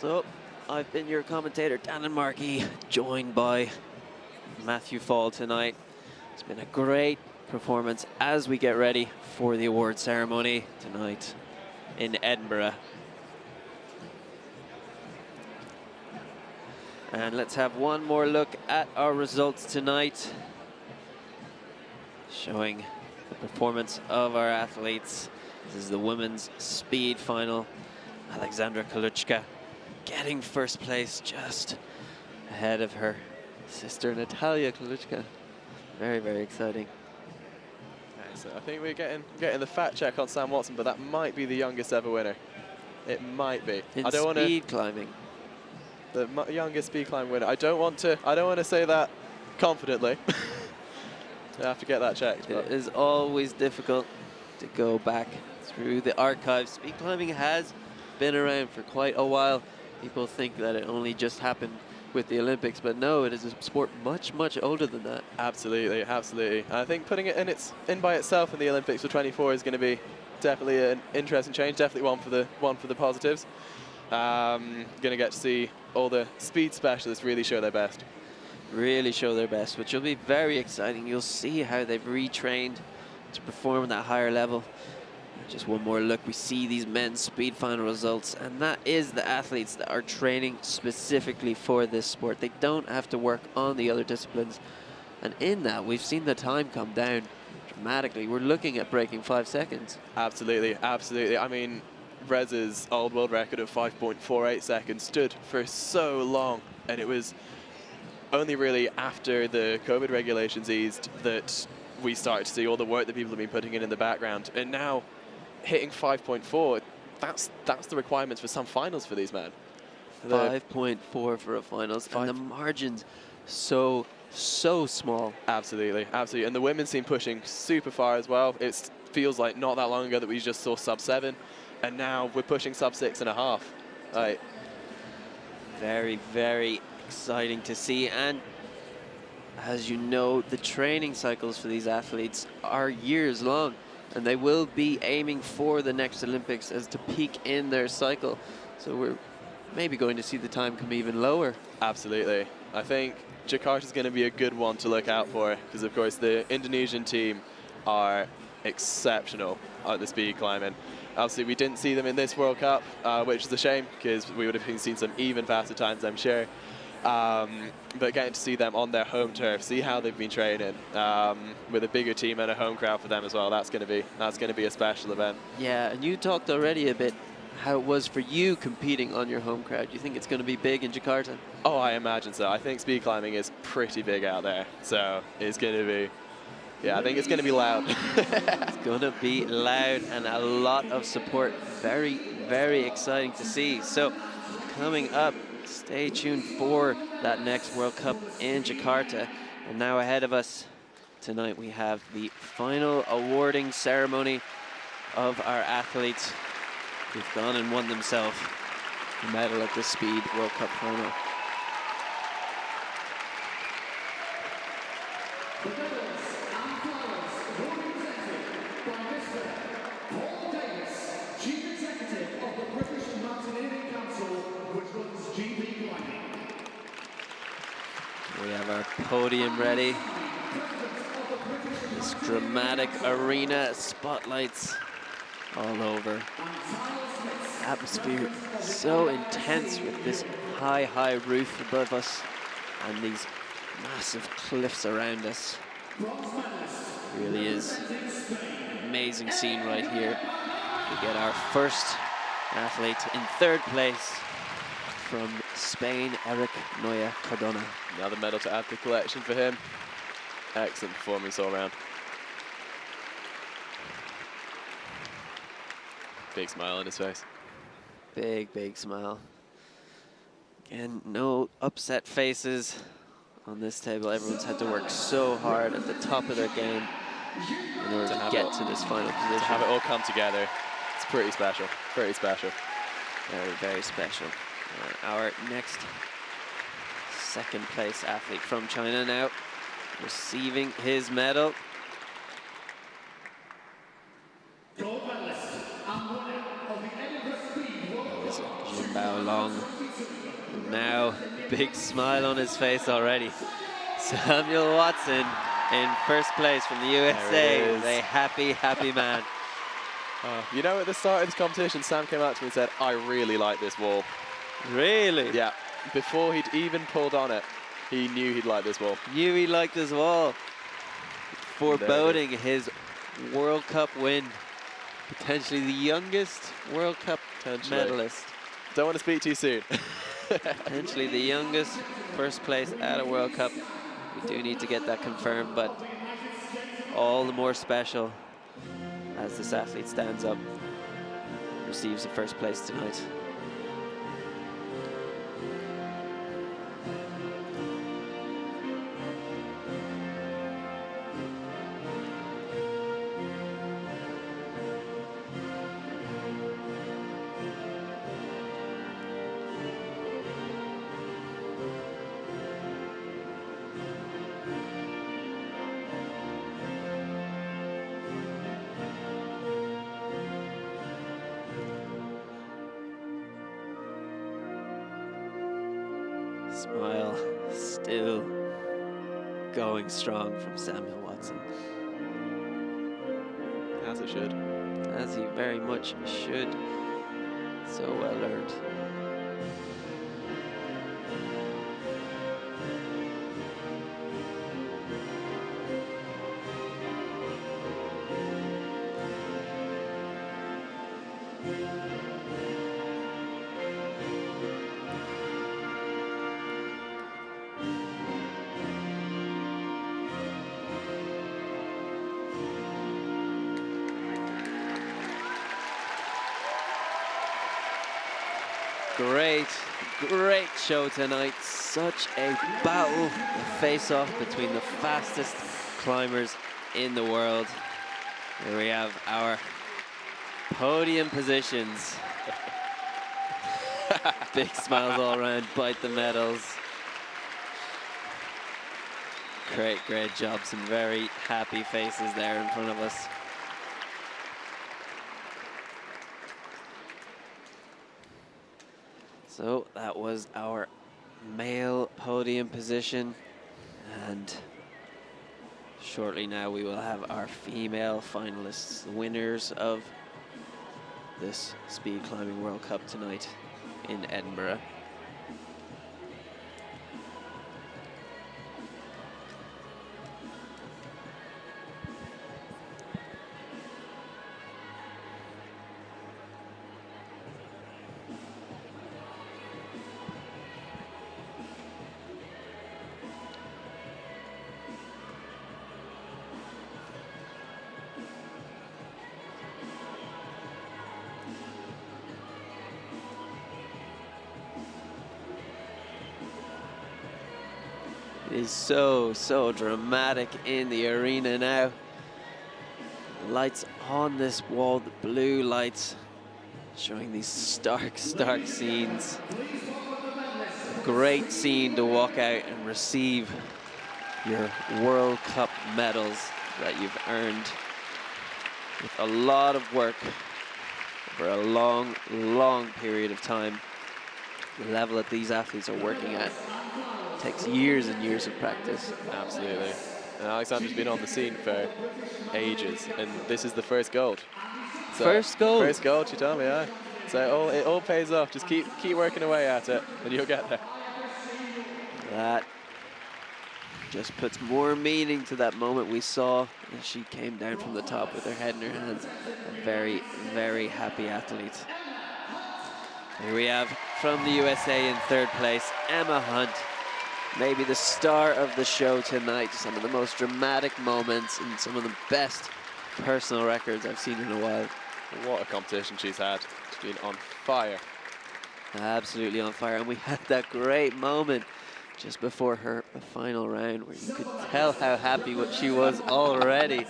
S1: So, I've been your commentator, Dan Markey, joined by Matthew Fall tonight. It's been a great performance as we get ready for the award ceremony tonight in Edinburgh. And let's have one more look at our results tonight, showing the performance of our athletes. This is the women's speed final. Alexandra Kaluchka getting first place, just ahead of her sister Natalia Kaluchka. Very, very exciting.
S2: Okay, so I think we're getting the fact check on Sam Watson, but that might be the youngest ever winner. It might be.
S1: In
S2: I don't
S1: speed climbing.
S2: The youngest speed climb winner. I don't want to say that confidently. I have to get that checked.
S1: It is always difficult to go back through the archives. Speed climbing has been around for quite a while. People think that it only just happened with the Olympics, but no, it is a sport much, much older than that.
S2: Absolutely, absolutely. I think putting it in by itself in the Olympics for 24 is going to be definitely an interesting change. Definitely one for the positives. Going to get to see all the speed specialists really show their best.
S1: Really show their best, which will be very exciting. You'll see how they've retrained to perform at that higher level. Just one more look, we see these men's speed final results, and that is the athletes that are training specifically for this sport. They don't have to work on the other disciplines, and in that we've seen the time come down dramatically. We're looking at breaking 5 seconds.
S2: Absolutely, absolutely. I mean, Rez's old world record of 5.48 seconds stood for so long, and it was only really after the COVID regulations eased that we started to see all the work that people have been putting in the background, and now hitting 5.4, that's the requirements for some finals for these men.
S1: 5.4 for a finals, and the margins so small.
S2: Absolutely, absolutely. And the women seem pushing super far as well. It feels like not that long ago that we just saw sub 7, and now we're pushing sub 6.5. Right.
S1: Very, very exciting to see. And as you know, the training cycles for these athletes are years long, and they will be aiming for the next Olympics as to peak in their cycle. So we're maybe going to see the time come even lower.
S2: Absolutely. I think Jakarta is going to be a good one to look out for, because of course the Indonesian team are exceptional at the speed climbing. Obviously we didn't see them in this World Cup, which is a shame, because we would have seen some even faster times, I'm sure. But getting to see them on their home turf, see how they've been training with a bigger team and a home crowd for them as well. That's going to be a special event.
S1: Yeah, and you talked already a bit how it was for you competing on your home crowd. Do you think it's going to be big in Jakarta?
S2: Oh, I imagine so. I think speed climbing is pretty big out there, so it's going to be. Yeah, I think it's going to be loud.
S1: It's going to be loud and a lot of support. Very, very exciting to see. So coming up, stay tuned for that next World Cup in Jakarta. And now ahead of us tonight, we have the final awarding ceremony of our athletes who've gone and won themselves the medal at the Speed World Cup final.
S3: The medals and flowers will be presented by Mr. Paul Davis, Chief Executive of the British Mountaineering Council, which runs
S1: have our podium ready. This dramatic arena, spotlights all over. Atmosphere so intense with this high, high roof above us and these massive cliffs around us. Really is an amazing scene right here. We get our first athlete in third place from Spain, Eric Noya Cardona.
S2: Another medal to add to the collection for him. Excellent performance all around. Big smile on his face.
S1: Big, big smile. Again, no upset faces on this table. Everyone's had to work so hard at the top of their game in order to get to this final position.
S2: To have it all come together, it's pretty special. Pretty special.
S1: Very, very special. Our next second place athlete from China now, receiving his medal.
S3: Gold medalist and winner of the Edinburgh World
S1: Is
S3: Cup
S1: Jinbao Long. Now, big smile on his face already. Samuel Watson in first place from the USA.
S2: There it is.
S1: A happy, happy man.
S2: You know, at the start of this competition, Sam came out to me and said, I really like this wall.
S1: Really?
S2: Yeah, before he'd even pulled on it, he knew he'd like this wall.
S1: Knew he liked his wall. Foreboding his World Cup win. Potentially the youngest World Cup medalist.
S2: Don't want to speak too soon.
S1: Potentially the youngest first place at a World Cup. We do need to get that confirmed, but all the more special as this athlete stands up, receives the first place tonight. Smile still going strong from Samuel Watson.
S2: As it should.
S1: As he very much should. So well learned. Great show tonight. Such a battle, a face-off between the fastest climbers in the world. Here we have our podium positions. Big smiles all around, bite the medals. Great job. Some very happy faces there in front of us. So that was our male podium position, and shortly now we will have our female finalists, the winners of this Speed Climbing World Cup tonight in Edinburgh. It is so dramatic in the arena now. Lights on this wall, the blue lights, showing these stark scenes. Great scene to walk out and receive your World Cup medals that you've earned with a lot of work over a long period of time. The level that these athletes are working at takes years and years of practice.
S2: Absolutely. And Alexandra's been on the scene for ages, and this is the first gold. So
S1: First gold?
S2: First gold, she told me, yeah. So it all pays off. Just keep working away at it, and you'll get there.
S1: That just puts more meaning to that moment we saw as she came down from the top with her head in her hands. A very, very happy athlete. Here we have from the USA in third place, Emma Hunt. Maybe the star of the show tonight. Some of the most dramatic moments and some of the best personal records I've seen in a while.
S2: What a competition she's had. She's been on fire.
S1: Absolutely on fire. And we had that great moment just before her final round where you could tell how happy she was already,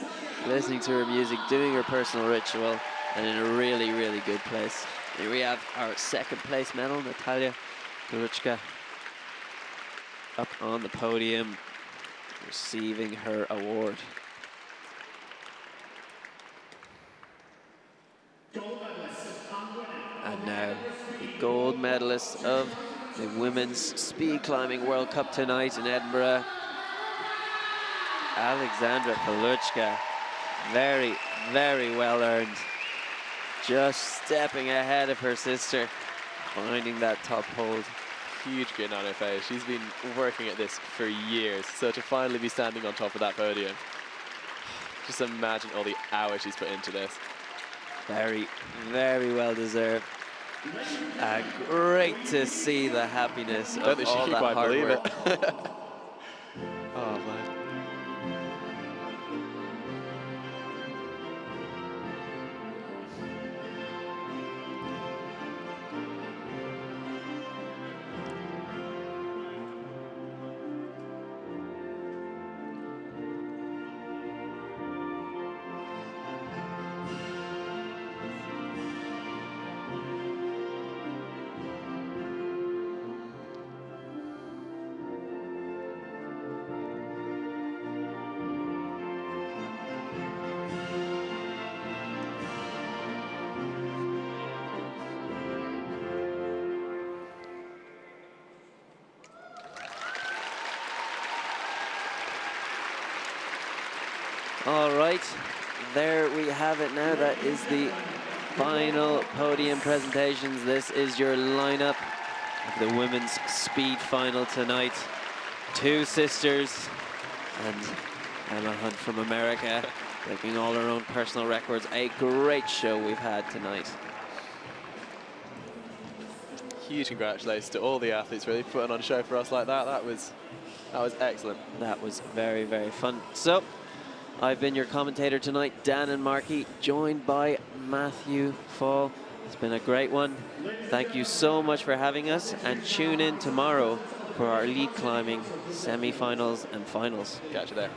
S1: listening to her music, doing her personal ritual, and in a really, really good place. Here we have our second place medal, Natalia Gluchka, up on the podium, receiving her award. And now the gold medalist of the Women's Speed Climbing World Cup tonight in Edinburgh, Alexandra Paluchka. Very, very well earned. Just stepping ahead of her sister, finding that top hold.
S2: Huge grin on her face. She's been working at this for years, so to finally be standing on top of that podium, just imagine all the hours she's put into this.
S1: Very, very well deserved. Great to see the happiness
S2: I don't
S1: of
S2: think she
S1: all
S2: can
S1: that
S2: quite
S1: hard
S2: believe
S1: work.
S2: it. Oh, man.
S1: All right, there we have it now. That is the final podium presentations. This is your lineup of the women's speed final tonight. Two sisters and Emma Hunt from America breaking all her own personal records. A great show we've had tonight.
S2: Huge congratulations to all the athletes really putting on a show for us like that. That was excellent.
S1: That was very, very fun. So, I've been your commentator tonight, Dan and Markey, joined by Matthew Fall. It's been a great one. Thank you so much for having us, and tune in tomorrow for our lead climbing semi-finals and finals.
S2: Catch you there.